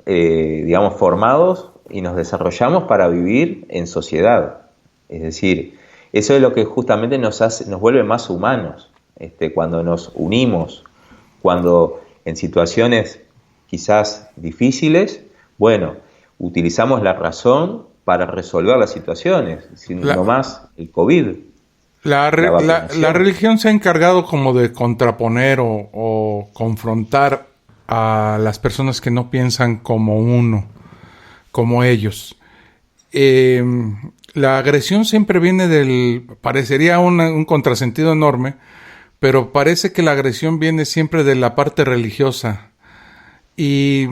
digamos, formados y nos desarrollamos para vivir en sociedad. Es decir, eso es lo que justamente nos vuelve más humanos, cuando nos unimos, cuando en situaciones quizás difíciles, bueno, utilizamos la razón para resolver las situaciones, no más el COVID. La religión se ha encargado como de contraponer o confrontar a las personas que no piensan como uno, como ellos. La agresión siempre viene parecería un contrasentido enorme, pero parece que la agresión viene siempre de la parte religiosa. Y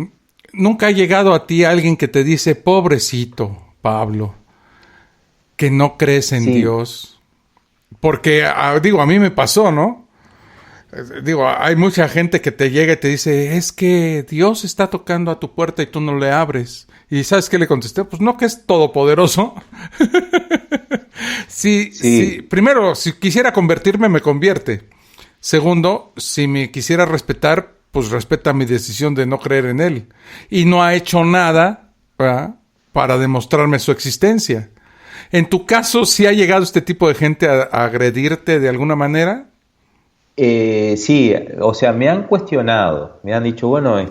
nunca ha llegado a ti alguien que te dice, pobrecito Pablo, que no crees en Dios. Porque, a mí me pasó, ¿no? Digo, hay mucha gente que te llega y te dice, es que Dios está tocando a tu puerta y tú no le abres. ¿Y sabes qué le contesté? Pues no, que es todopoderoso. Sí. Primero, si quisiera convertirme, me convierte. Segundo, si me quisiera respetar, pues respeta mi decisión de no creer en él. Y no ha hecho nada, ¿verdad?, para demostrarme su existencia. En tu caso, ¿sí ha llegado este tipo de gente a agredirte de alguna manera? Sí, o sea, me han cuestionado, me han dicho, bueno, ¿En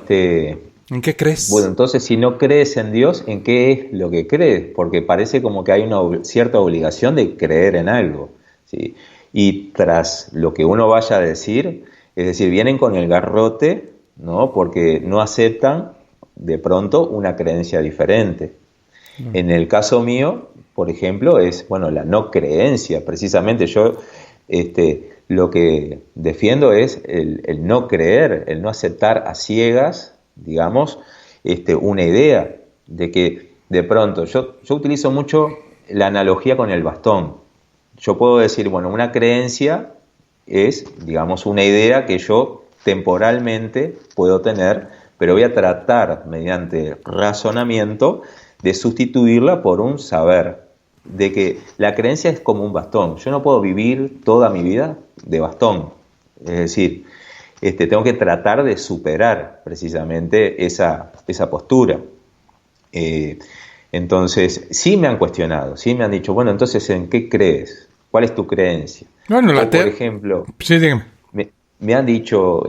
qué crees? bueno, entonces si no crees en Dios, ¿en qué es lo que crees? Porque parece como que hay una cierta obligación de creer en algo, ¿sí? Y tras lo que uno vaya a decir, es decir, vienen con el garrote, ¿no? Porque no aceptan de pronto una creencia diferente. En el caso mío, por ejemplo, es, bueno, la no creencia. Precisamente yo, lo que defiendo es el no creer, el no aceptar a ciegas, digamos, una idea de que de pronto, yo utilizo mucho la analogía con el bastón. Yo puedo decir, bueno, una creencia es, digamos, una idea que yo temporalmente puedo tener, pero voy a tratar mediante razonamiento de sustituirla por un saber, de que la creencia es como un bastón. Yo no puedo vivir toda mi vida de bastón. Es decir, tengo que tratar de superar precisamente esa postura. Entonces, sí me han cuestionado, sí me han dicho, bueno, entonces, ¿en qué crees? ¿Cuál es tu creencia? Bueno, por ejemplo, sí, dígame. Me han dicho,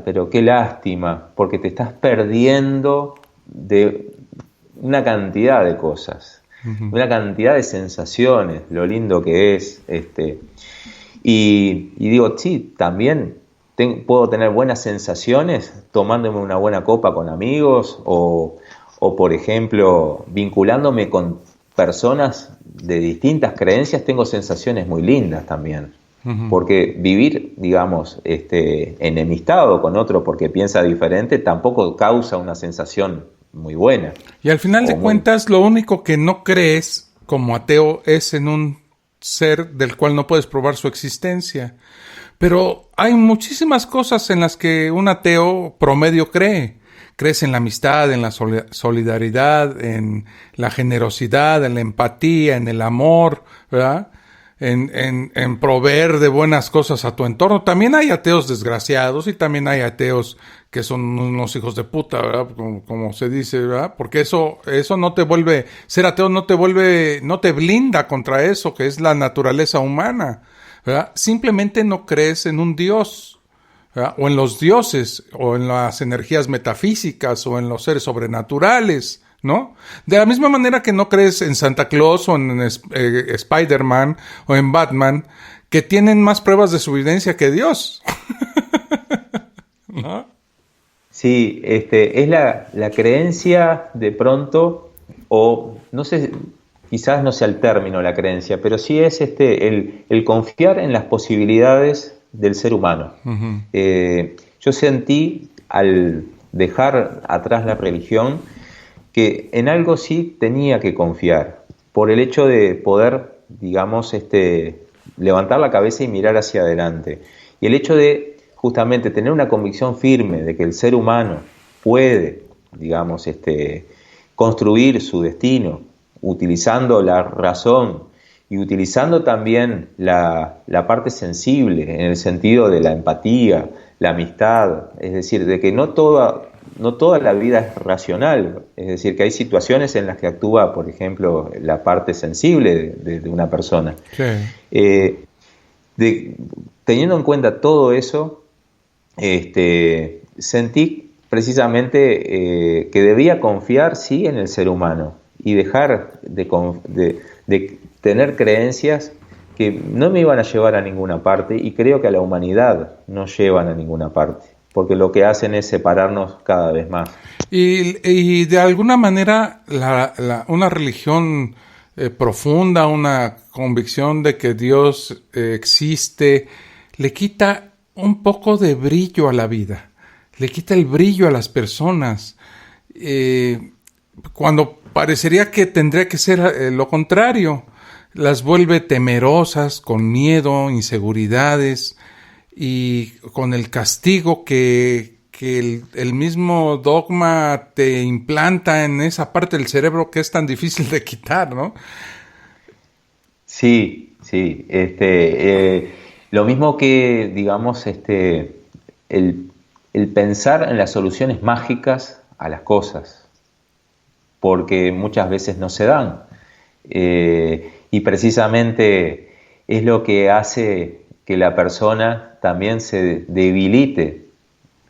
pero qué lástima, porque te estás perdiendo de una cantidad de cosas, una cantidad de sensaciones, lo lindo que es. Y digo, sí, también puedo tener buenas sensaciones tomándome una buena copa con amigos o por ejemplo, vinculándome con personas de distintas creencias, tengo sensaciones muy lindas también. Porque vivir, digamos, enemistado con otro porque piensa diferente tampoco causa una sensación muy buena. Y al final de cuentas, lo único que no crees como ateo es en un ser del cual no puedes probar su existencia. Pero hay muchísimas cosas en las que un ateo promedio cree. Crees en la amistad, en la solidaridad, en la generosidad, en la empatía, en el amor, ¿verdad? En proveer de buenas cosas a tu entorno. También hay ateos desgraciados y también hay ateos que son unos hijos de puta, ¿verdad? Como se dice, ¿verdad? Porque eso no te vuelve, ser ateo no te blinda contra eso, que es la naturaleza humana, ¿verdad? Simplemente no crees en un Dios, ¿verdad? O en los dioses, o en las energías metafísicas, o en los seres sobrenaturales, ¿no? De la misma manera que no crees en Santa Claus o en Spider-Man o en Batman, que tienen más pruebas de su evidencia que Dios. ¿No? Sí, es la creencia de pronto, o no sé, quizás no sea el término la creencia, pero sí es el confiar en las posibilidades del ser humano. Yo sentí, al dejar atrás la religión, que en algo sí tenía que confiar, por el hecho de poder, digamos, levantar la cabeza y mirar hacia adelante. Y el hecho de, justamente, tener una convicción firme de que el ser humano puede, digamos, construir su destino, utilizando la razón y utilizando también la parte sensible, en el sentido de la empatía, la amistad, es decir, de que no toda la vida es racional, es decir, que hay situaciones en las que actúa, por ejemplo, la parte sensible de una persona. Sí. Teniendo en cuenta todo eso, sentí precisamente que debía confiar, sí, en el ser humano y dejar de tener creencias que no me iban a llevar a ninguna parte, y creo que a la humanidad no llevan a ninguna parte, porque lo que hacen es separarnos cada vez más. Y de alguna manera una religión profunda, una convicción de que Dios existe, le quita un poco de brillo a la vida, le quita el brillo a las personas, cuando parecería que tendría que ser lo contrario. Las vuelve temerosas, con miedo, inseguridades, y con el castigo que el mismo dogma te implanta en esa parte del cerebro que es tan difícil de quitar, ¿no? Sí. Lo mismo que, digamos, el pensar en las soluciones mágicas a las cosas, porque muchas veces no se dan. Y precisamente es lo que hace que la persona también se debilite,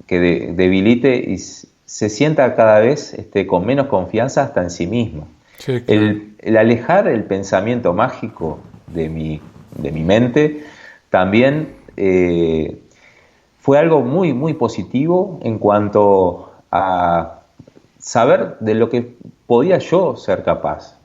debilite y se sienta cada vez con menos confianza hasta en sí misma. Sí, claro. El alejar el pensamiento mágico de mi mente también fue algo muy, muy positivo en cuanto a saber de lo que podía yo ser capaz.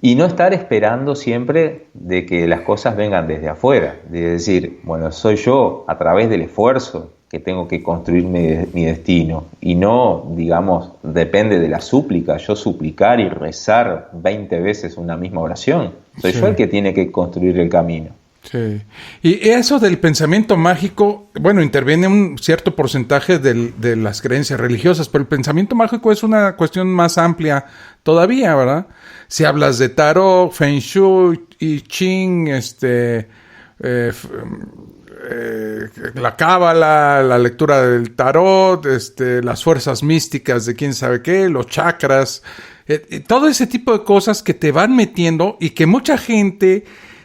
Y no estar esperando siempre de que las cosas vengan desde afuera, de decir, bueno, soy yo a través del esfuerzo que tengo que construir mi destino, y no, digamos, depende de la súplica, yo suplicar y rezar 20 veces una misma oración. Soy yo el que tiene que construir el camino. Sí. Y eso del pensamiento mágico, bueno, interviene un cierto porcentaje de las creencias religiosas, pero el pensamiento mágico es una cuestión más amplia todavía, ¿verdad? Si hablas de tarot, feng shui, I Ching, la cábala, la lectura del tarot, las fuerzas místicas de quién sabe qué, los chakras, todo ese tipo de cosas que te van metiendo y que mucha gente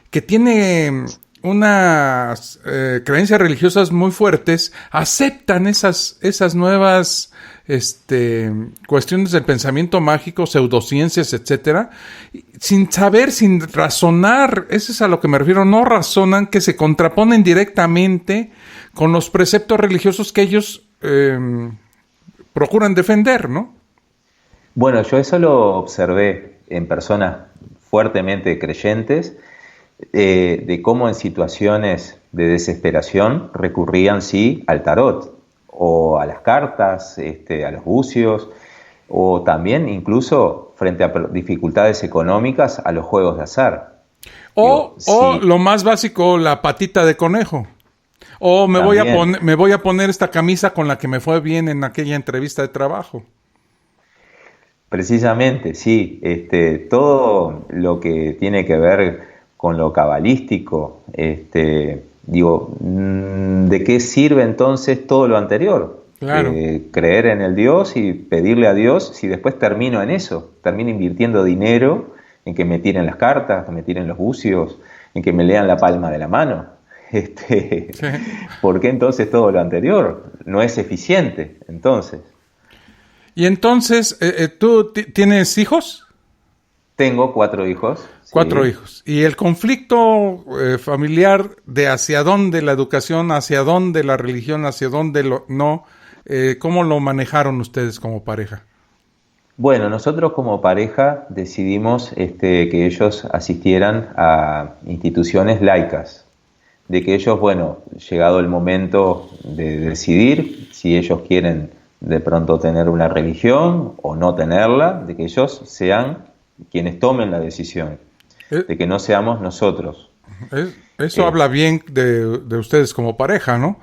que tiene unas creencias religiosas muy fuertes aceptan esas nuevas cuestiones del pensamiento mágico, pseudociencias, etcétera, sin saber, sin razonar. Eso es a lo que me refiero. No razonan, que se contraponen directamente con los preceptos religiosos que ellos procuran defender, ¿no? Bueno, yo eso lo observé en personas fuertemente creyentes, de cómo en situaciones de desesperación recurrían, sí, al tarot, o a las cartas, a los bucios, o también incluso frente a dificultades económicas, a los juegos de azar. O lo más básico, la patita de conejo. O me voy a poner esta camisa con la que me fue bien en aquella entrevista de trabajo. Precisamente, sí. Todo lo que tiene que ver con lo cabalístico, digo, ¿de qué sirve entonces todo lo anterior? Claro. Creer en el Dios y pedirle a Dios, si después termino en eso, termino invirtiendo dinero en que me tiren las cartas, que me tiren los bucios, en que me lean la palma de la mano. Sí. ¿Por qué entonces todo lo anterior? No es eficiente, entonces. Y entonces, ¿tú tienes hijos? Tengo 4 hijos. 4 hijos. ¿Y el conflicto familiar de hacia dónde la educación, hacia dónde la religión, hacia dónde no, cómo lo manejaron ustedes como pareja? Bueno, nosotros como pareja decidimos que ellos asistieran a instituciones laicas, de que ellos, bueno, llegado el momento de decidir si ellos quieren de pronto tener una religión o no tenerla, de que ellos sean quienes tomen la decisión, de que no seamos nosotros. Eso habla bien de ustedes como pareja, ¿no?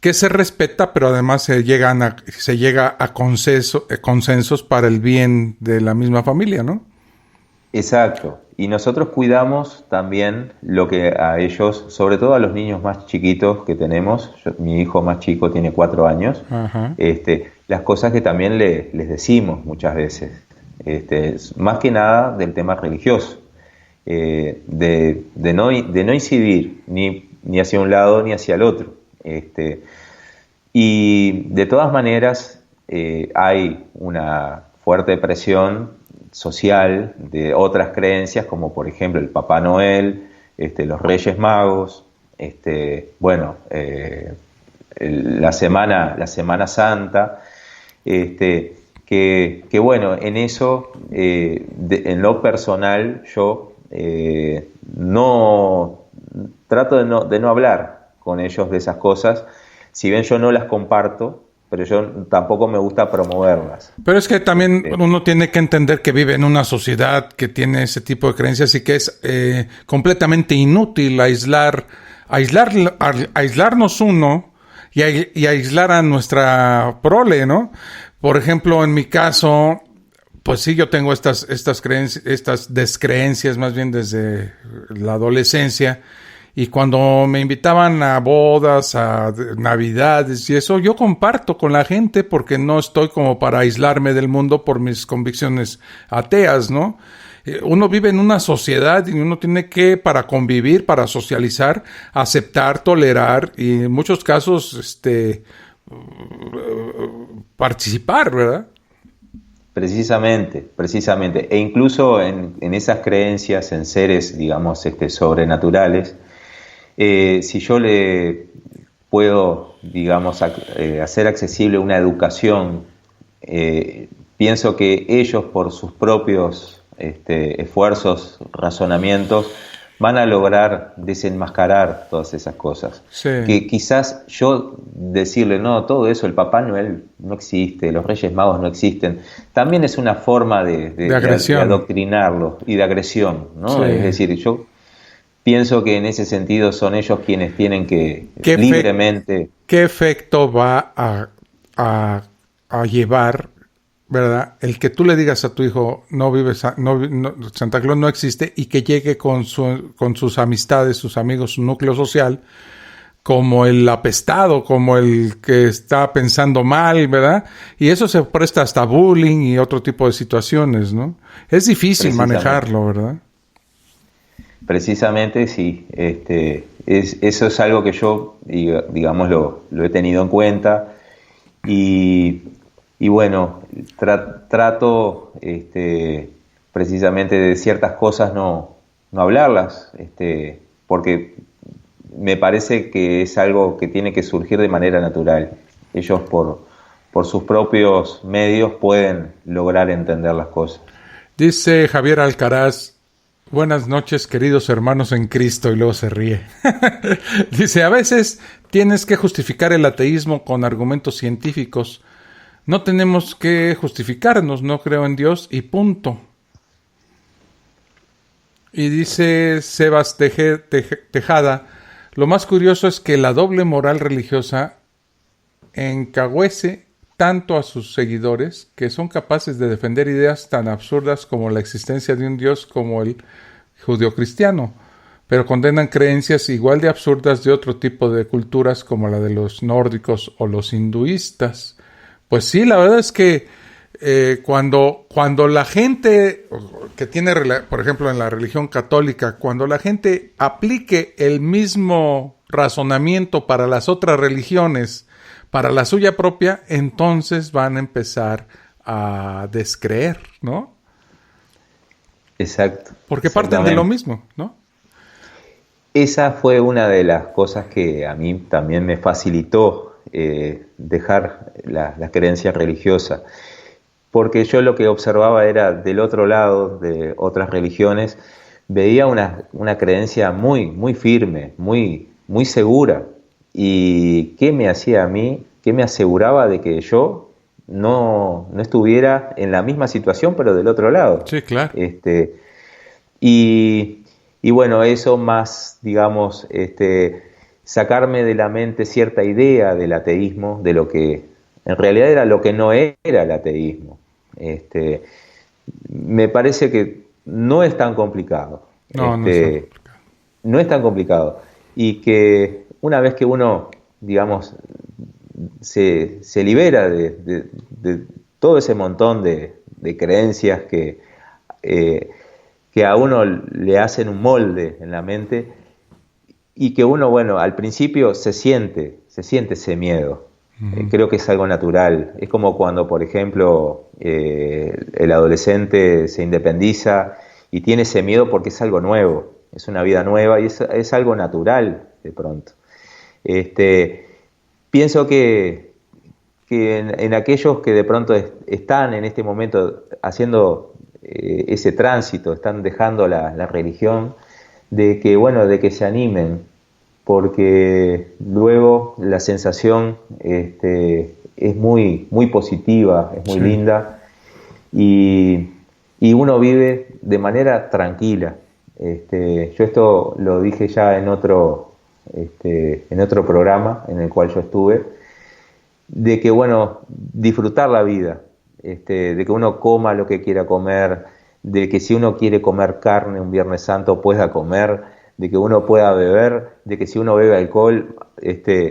Que se respeta, pero además se llega a consensos para el bien de la misma familia, ¿no? Exacto. Y nosotros cuidamos también lo que a ellos, sobre todo a los niños más chiquitos que tenemos, mi hijo más chico tiene 4 años, las cosas que también les decimos muchas veces, más que nada del tema religioso, de no incidir ni hacia un lado ni hacia el otro. Y de todas maneras hay una fuerte presión social de otras creencias, como por ejemplo el Papá Noel, los Reyes Magos, la Semana Santa, que bueno, en eso, en lo personal, yo no trato de no hablar con ellos de esas cosas, si bien yo no las comparto, pero yo tampoco me gusta promoverlas. Pero es que también uno tiene que entender que vive en una sociedad que tiene ese tipo de creencias y que es completamente inútil aislar aislarnos uno y aislar a nuestra prole, ¿no? Por ejemplo, en mi caso, pues sí, yo tengo estas creencias, estas descreencias más bien desde la adolescencia. Y cuando me invitaban a bodas, a navidades y eso, yo comparto con la gente porque no estoy como para aislarme del mundo por mis convicciones ateas, ¿no? Uno vive en una sociedad y uno tiene que, para convivir, para socializar, aceptar, tolerar y en muchos casos, participar, ¿verdad? Precisamente. E incluso en esas creencias, en seres, digamos, sobrenaturales, si yo le puedo, digamos, hacer accesible una educación, pienso que ellos por sus propios esfuerzos, razonamientos, van a lograr desenmascarar todas esas cosas. Sí. Que quizás yo decirle, no, todo eso, el Papá Noel no existe, los Reyes Magos no existen, también es una forma de adoctrinarlo y de agresión, ¿no? Sí. Es decir, yo pienso que en ese sentido son ellos quienes tienen que libremente... ¿Qué efecto va a llevar, ¿verdad? El que tú le digas a tu hijo, Santa Claus no existe, y que llegue con sus amistades, sus amigos, su núcleo social, como el apestado, como el que está pensando mal, ¿verdad? Y eso se presta hasta bullying y otro tipo de situaciones, ¿no? Es difícil manejarlo, ¿verdad? Precisamente sí, eso es algo que yo, digamos, lo he tenido en cuenta y bueno, trato precisamente de ciertas cosas no hablarlas, porque me parece que es algo que tiene que surgir de manera natural. Ellos por sus propios medios pueden lograr entender las cosas. Dice Javier Alcaraz: buenas noches, queridos hermanos en Cristo, y luego se ríe. Dice, a veces tienes que justificar el ateísmo con argumentos científicos. No tenemos que justificarnos, no creo en Dios y punto. Y dice Sebas Tejada, lo más curioso es que la doble moral religiosa encagüece tanto a sus seguidores que son capaces de defender ideas tan absurdas como la existencia de un Dios como el judeocristiano, pero condenan creencias igual de absurdas de otro tipo de culturas como la de los nórdicos o los hinduistas. Pues sí, la verdad es que cuando la gente que tiene, por ejemplo, en la religión católica, cuando la gente aplique el mismo razonamiento para las otras religiones, para la suya propia, entonces van a empezar a descreer, ¿no? Exacto. Porque parten de lo mismo, ¿no? Esa fue una de las cosas que a mí también me facilitó dejar la creencia religiosa, porque yo lo que observaba era del otro lado, de otras religiones, veía una creencia muy firme, muy segura. ¿Y qué me hacía a mí? ¿Qué me aseguraba de que yo no estuviera en la misma situación, pero del otro lado? Sí, claro. Y bueno, eso más, digamos, sacarme de la mente cierta idea del ateísmo, de lo que en realidad era lo que no era el ateísmo. Me parece que no es tan complicado. No es tan complicado. No es tan complicado. Y que una vez que uno, digamos, se libera de todo ese montón de creencias que a uno le hacen un molde en la mente, y que uno, bueno, al principio se siente ese miedo. Uh-huh. Creo que es algo natural. Es como cuando, por ejemplo, el adolescente se independiza y tiene ese miedo porque es algo nuevo, es una vida nueva y es algo natural de pronto. Pienso que en aquellos que de pronto están en este momento haciendo ese tránsito, están dejando la religión, de que se animen, porque luego la sensación es muy positiva, es muy linda, y uno vive de manera tranquila. Yo esto lo dije ya en otro en otro programa en el cual yo estuve, de que, bueno, disfrutar la vida, de que uno coma lo que quiera comer, de que si uno quiere comer carne un Viernes Santo pueda comer, de que uno pueda beber, de que si uno bebe alcohol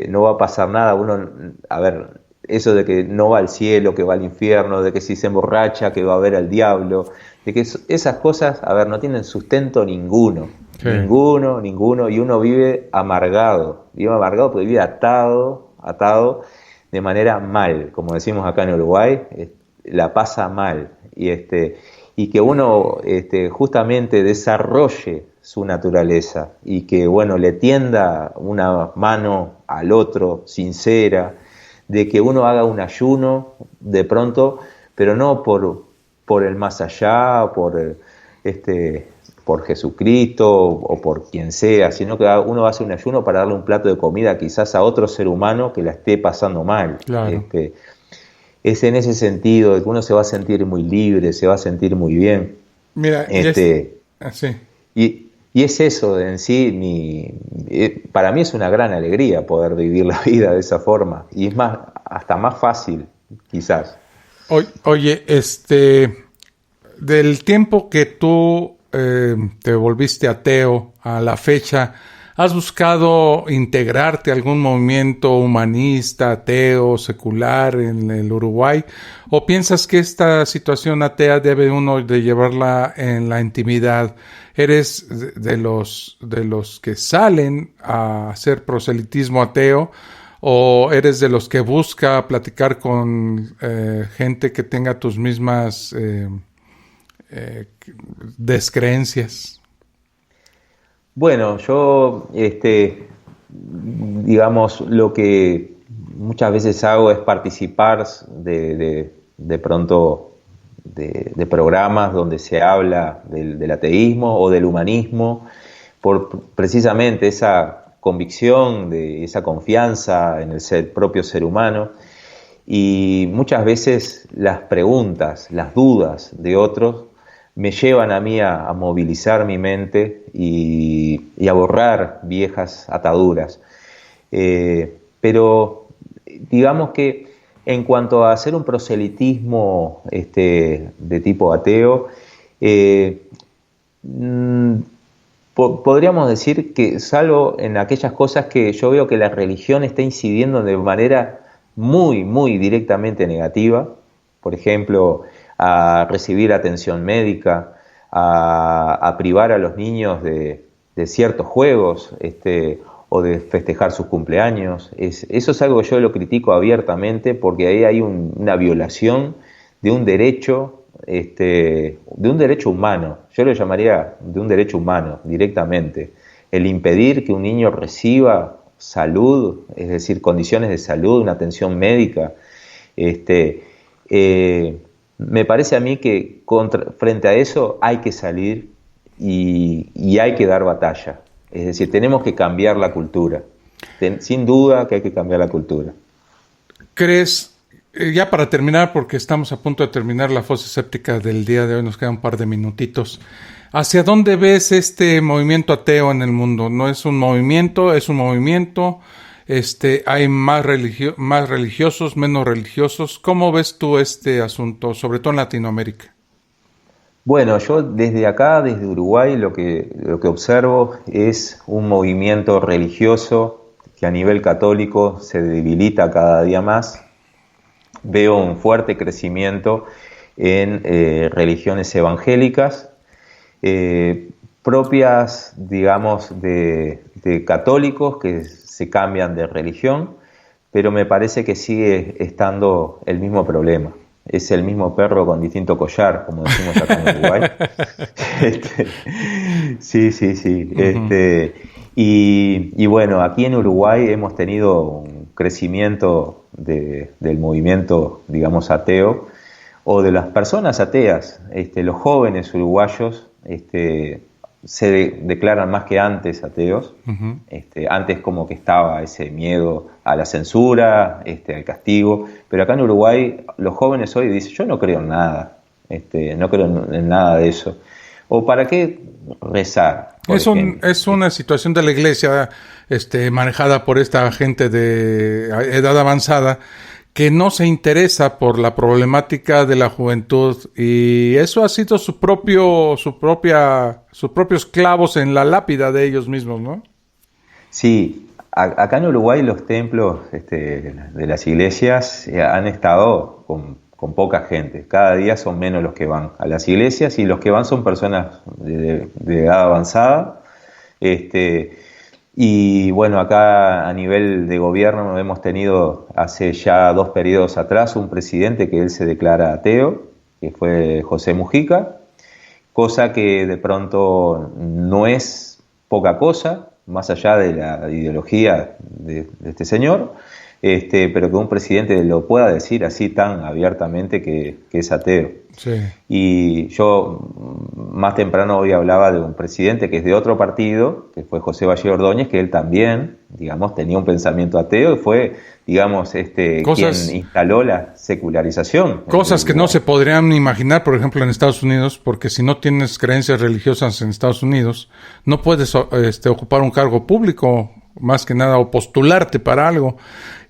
no va a pasar nada. Uno, a ver, eso de que no va al cielo, que va al infierno, de que si se emborracha que va a ver al diablo, de que esas cosas, a ver, no tienen sustento ninguno, sí. ninguno, y uno vive amargado porque vive atado de manera mal, como decimos acá en Uruguay, la pasa mal, y que uno justamente desarrolle su naturaleza y que, bueno, le tienda una mano al otro sincera, de que uno haga un ayuno de pronto, pero no por el más allá, por Jesucristo o por quien sea, sino que uno va a hacer un ayuno para darle un plato de comida quizás a otro ser humano que la esté pasando mal. Claro. Es en ese sentido de que uno se va a sentir muy libre, se va a sentir muy bien. Mira, sí. Y es eso en sí, para mí es una gran alegría poder vivir la vida de esa forma, y es hasta más fácil, quizás. Oye, del tiempo que tú te volviste ateo a la fecha, ¿has buscado integrarte a algún movimiento humanista, ateo, secular en el Uruguay? ¿O piensas que esta situación atea debe uno de llevarla en la intimidad? ¿Eres de los que salen a hacer proselitismo ateo? ¿O eres de los que busca platicar con gente que tenga tus mismas descreencias? Bueno, yo, digamos, lo que muchas veces hago es participar de pronto de programas donde se habla del ateísmo o del humanismo, por precisamente esa convicción, de esa confianza en el propio ser humano, y muchas veces las preguntas, las dudas de otros me llevan a mí a movilizar mi mente y a borrar viejas ataduras. Pero digamos que en cuanto a hacer un proselitismo de tipo ateo, podríamos decir que, salvo en aquellas cosas que yo veo que la religión está incidiendo de manera muy, muy directamente negativa, por ejemplo, a recibir atención médica, a privar a los niños de ciertos juegos, o de festejar sus cumpleaños. Eso es algo que yo lo critico abiertamente, porque ahí hay una violación de un derecho, de un derecho humano. Yo lo llamaría de un derecho humano directamente. El impedir que un niño reciba salud, es decir, condiciones de salud, una atención médica, me parece a mí que frente a eso hay que salir y hay que dar batalla. Es decir, tenemos que cambiar la cultura. Sin duda que hay que cambiar la cultura. ¿Crees, ya para terminar, porque estamos a punto de terminar la fosa escéptica del día de hoy, nos quedan un par de minutitos, ¿hacia dónde ves este movimiento ateo en el mundo? ¿No es un movimiento? ¿Es un movimiento? ¿Hay más religiosos, menos religiosos? ¿Cómo ves tú este asunto, sobre todo en Latinoamérica? Bueno, yo desde acá, desde Uruguay, lo que observo es un movimiento religioso que a nivel católico se debilita cada día más. Veo un fuerte crecimiento en religiones evangélicas, propias, digamos, de católicos que se cambian de religión, pero me parece que sigue estando el mismo problema. Es el mismo perro con distinto collar, como decimos acá en Uruguay. Sí. Uh-huh. Y bueno, aquí en Uruguay hemos tenido un crecimiento del movimiento, digamos, ateo, o de las personas ateas. Los jóvenes uruguayos se declaran más que antes ateos. Uh-huh. Antes como que estaba ese miedo a la censura, al castigo, pero acá en Uruguay los jóvenes hoy dicen, yo no creo en nada, no creo en nada de eso. ¿O para qué rezar. Es una situación de la iglesia manejada por esta gente de edad avanzada que no se interesa por la problemática de la juventud, y eso ha sido sus propios clavos en la lápida de ellos mismos, ¿no? Sí, acá en Uruguay los templos de las iglesias han estado con poca gente. Cada día son menos los que van a las iglesias, y los que van son personas de edad avanzada. Y bueno, acá a nivel de gobierno hemos tenido hace ya 2 periodos atrás un presidente que él se declara ateo, que fue José Mujica, cosa que de pronto no es poca cosa, más allá de la ideología de este señor, pero que un presidente lo pueda decir así tan abiertamente que es ateo. Sí. Y yo más temprano hoy hablaba de un presidente que es de otro partido, que fue José Valle Ordóñez, que él también, digamos, tenía un pensamiento ateo y fue, digamos, quien instaló la secularización. Cosas que no se podrían imaginar, por ejemplo, en Estados Unidos, porque si no tienes creencias religiosas en Estados Unidos, no puedes ocupar un cargo público, más que nada, o postularte para algo.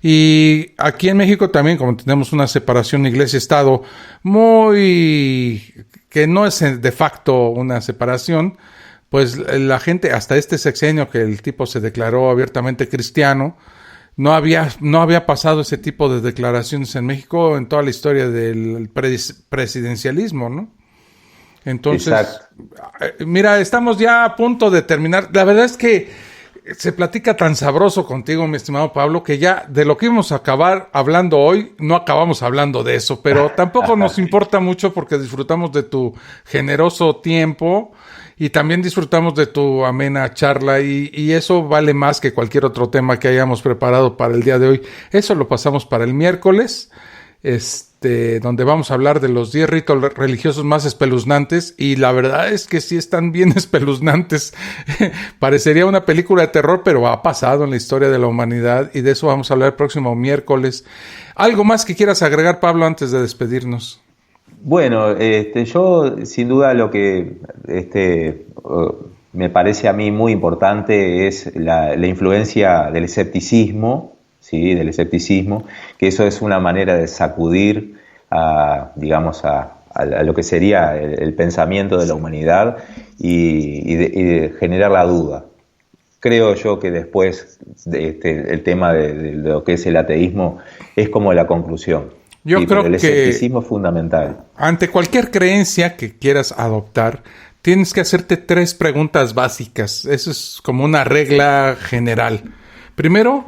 Y aquí en México también, como tenemos una separación iglesia-estado que no es de facto una separación, pues la gente, hasta este sexenio que el tipo se declaró abiertamente cristiano, no había pasado ese tipo de declaraciones en México en toda la historia del presidencialismo, ¿no? Entonces, exacto. Mira, estamos ya a punto de terminar. La verdad es que se platica tan sabroso contigo, mi estimado Pablo, que ya de lo que íbamos a acabar hablando hoy, no acabamos hablando de eso, pero tampoco nos importa mucho porque disfrutamos de tu generoso tiempo y también disfrutamos de tu amena charla, y eso vale más que cualquier otro tema que hayamos preparado para el día de hoy. Eso lo pasamos para el miércoles, donde vamos a hablar de los 10 ritos religiosos más espeluznantes, y la verdad es que sí están bien espeluznantes. Parecería una película de terror, pero ha pasado en la historia de la humanidad, y de eso vamos a hablar el próximo miércoles. ¿Algo más que quieras agregar, Pablo, antes de despedirnos? Bueno, yo sin duda lo que me parece a mí muy importante es la influencia del escepticismo, ¿sí? Del escepticismo, que eso es una manera de sacudir a lo que sería el pensamiento de la humanidad y de generar la duda. Creo yo que después el tema de lo que es el ateísmo es como la conclusión. Yo creo el que escepticismo es fundamental. Ante cualquier creencia que quieras adoptar, tienes que hacerte 3 preguntas básicas. Eso es como una regla general. Primero,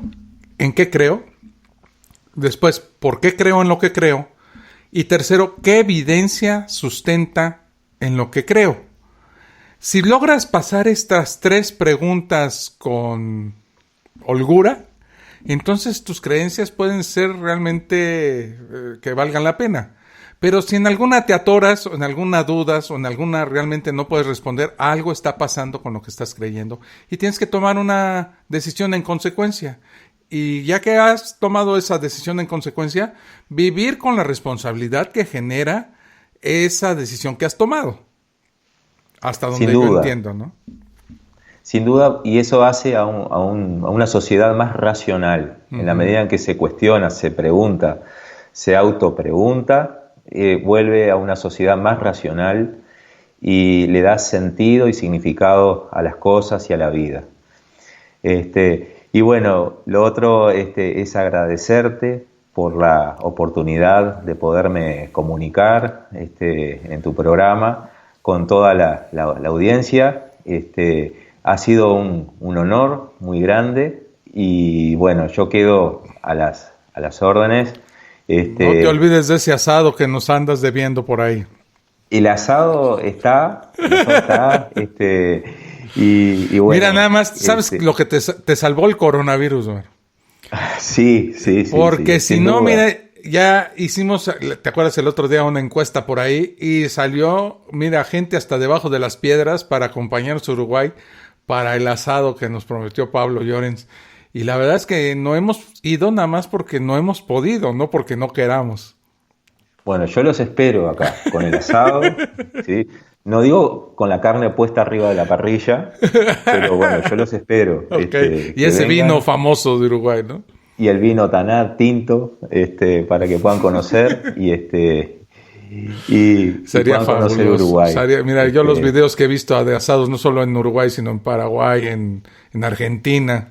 ¿en qué creo? Después, ¿por qué creo en lo que creo? Y tercero, ¿qué evidencia sustenta en lo que creo? Si logras pasar estas 3 preguntas con holgura, entonces tus creencias pueden ser realmente que valgan la pena. Pero si en alguna te atoras, o en alguna dudas, o en alguna realmente no puedes responder, algo está pasando con lo que estás creyendo y tienes que tomar una decisión en consecuencia. Y ya que has tomado esa decisión en consecuencia, vivir con la responsabilidad que genera esa decisión que has tomado. Hasta donde yo entiendo, ¿no? Sin duda, y eso hace a una sociedad más racional. En la medida en que se cuestiona, se pregunta, se autopregunta, vuelve a una sociedad más racional y le da sentido y significado a las cosas y a la vida. Y bueno, lo otro es agradecerte por la oportunidad de poderme comunicar en tu programa con toda la audiencia. Ha sido un honor muy grande y bueno, yo quedo a las órdenes. No te olvides de ese asado que nos andas debiendo por ahí. El asado está, y bueno. Mira, nada más, ¿sabes lo que te salvó el coronavirus, güey? Sí. Porque si no, mira, ya hicimos, ¿te acuerdas el otro día una encuesta por ahí? Y salió, mira, gente hasta debajo de las piedras para acompañarnos a Uruguay para el asado que nos prometió Pablo Llorens. Y la verdad es que no hemos ido nada más porque no hemos podido, no porque no queramos. Bueno, yo los espero acá, con el asado, ¿sí? No digo con la carne puesta arriba de la parrilla, pero bueno, yo los espero. Okay. Y ese vino famoso de Uruguay, ¿no? Y el vino Tanat tinto, para que puedan conocer y sería puedan fabuloso. Conocer Uruguay. Mira, yo los videos que he visto de asados, no solo en Uruguay, sino en Paraguay, en Argentina.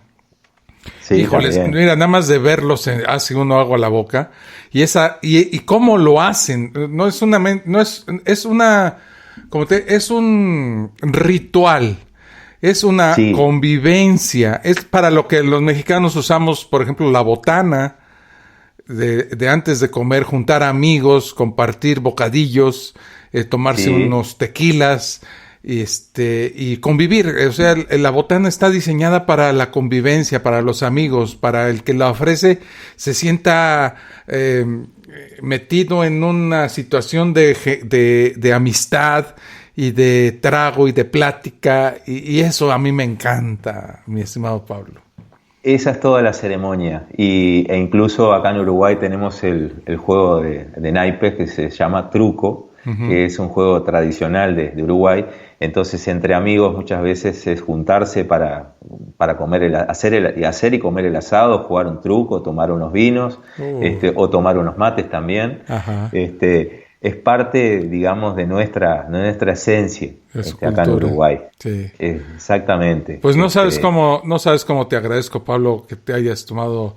Sí, híjoles, también. Mira, nada más de verlos hace uno agua a la boca. Y cómo lo hacen. Es un ritual. Es una convivencia. Es para lo que los mexicanos usamos, por ejemplo, la botana de antes de comer, juntar amigos, compartir bocadillos, tomarse unos tequilas, y convivir. O sea, la botana está diseñada para la convivencia, para los amigos, para el que la ofrece se sienta metido en una situación de amistad y de trago y de plática, y eso a mí me encanta, mi estimado Pablo. Esa es toda la ceremonia, e incluso acá en Uruguay tenemos el juego de naipes que se llama truco, que es un juego tradicional de Uruguay. Entonces, entre amigos muchas veces es juntarse para comer hacer y comer el asado, jugar un truco, tomar unos vinos, o tomar unos mates también. Es parte, digamos, de nuestra esencia acá en Uruguay. Sí. Exactamente. Pues no sabes cómo te agradezco, Pablo, que te hayas tomado,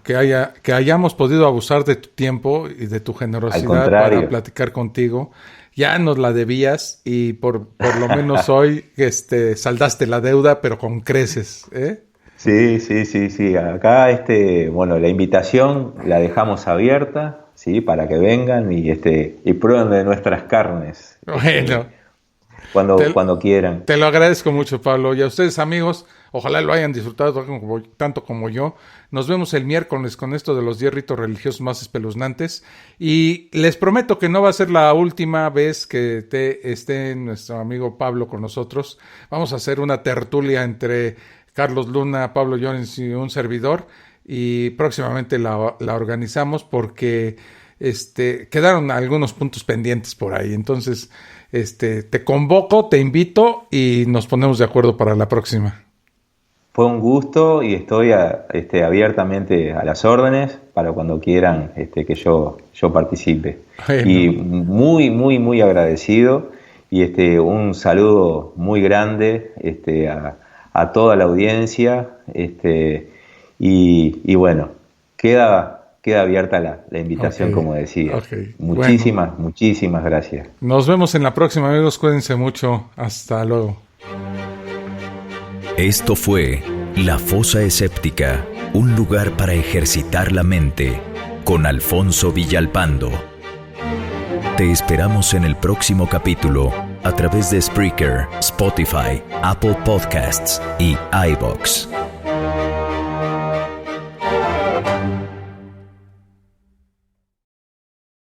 que hayamos podido abusar de tu tiempo y de tu generosidad para platicar contigo. Ya nos la debías y por lo menos hoy saldaste la deuda, pero con creces, ¿eh? Sí. Acá, la invitación la dejamos abierta, sí, para que vengan y prueben de nuestras carnes. Bueno. Cuando quieran. Te lo agradezco mucho, Pablo. Y a ustedes, amigos, ojalá lo hayan disfrutado tanto como yo. Nos vemos el miércoles con esto de los 10 ritos religiosos más espeluznantes. Y les prometo que no va a ser la última vez que esté nuestro amigo Pablo con nosotros. Vamos a hacer una tertulia entre Carlos Luna, Pablo Llorens y un servidor. Y próximamente la organizamos porque quedaron algunos puntos pendientes por ahí. Entonces, te convoco, te invito y nos ponemos de acuerdo para la próxima. Fue un gusto y estoy abiertamente a las órdenes para cuando quieran que yo participe. Bueno. Y muy, muy, muy agradecido y un saludo muy grande a toda la audiencia y bueno, queda abierta la invitación, como decía. Okay. Muchísimas gracias. Nos vemos en la próxima, amigos. Cuídense mucho. Hasta luego. Esto fue La Fosa Escéptica, un lugar para ejercitar la mente, con Alfonso Villalpando. Te esperamos en el próximo capítulo a través de Spreaker, Spotify, Apple Podcasts y iVoox.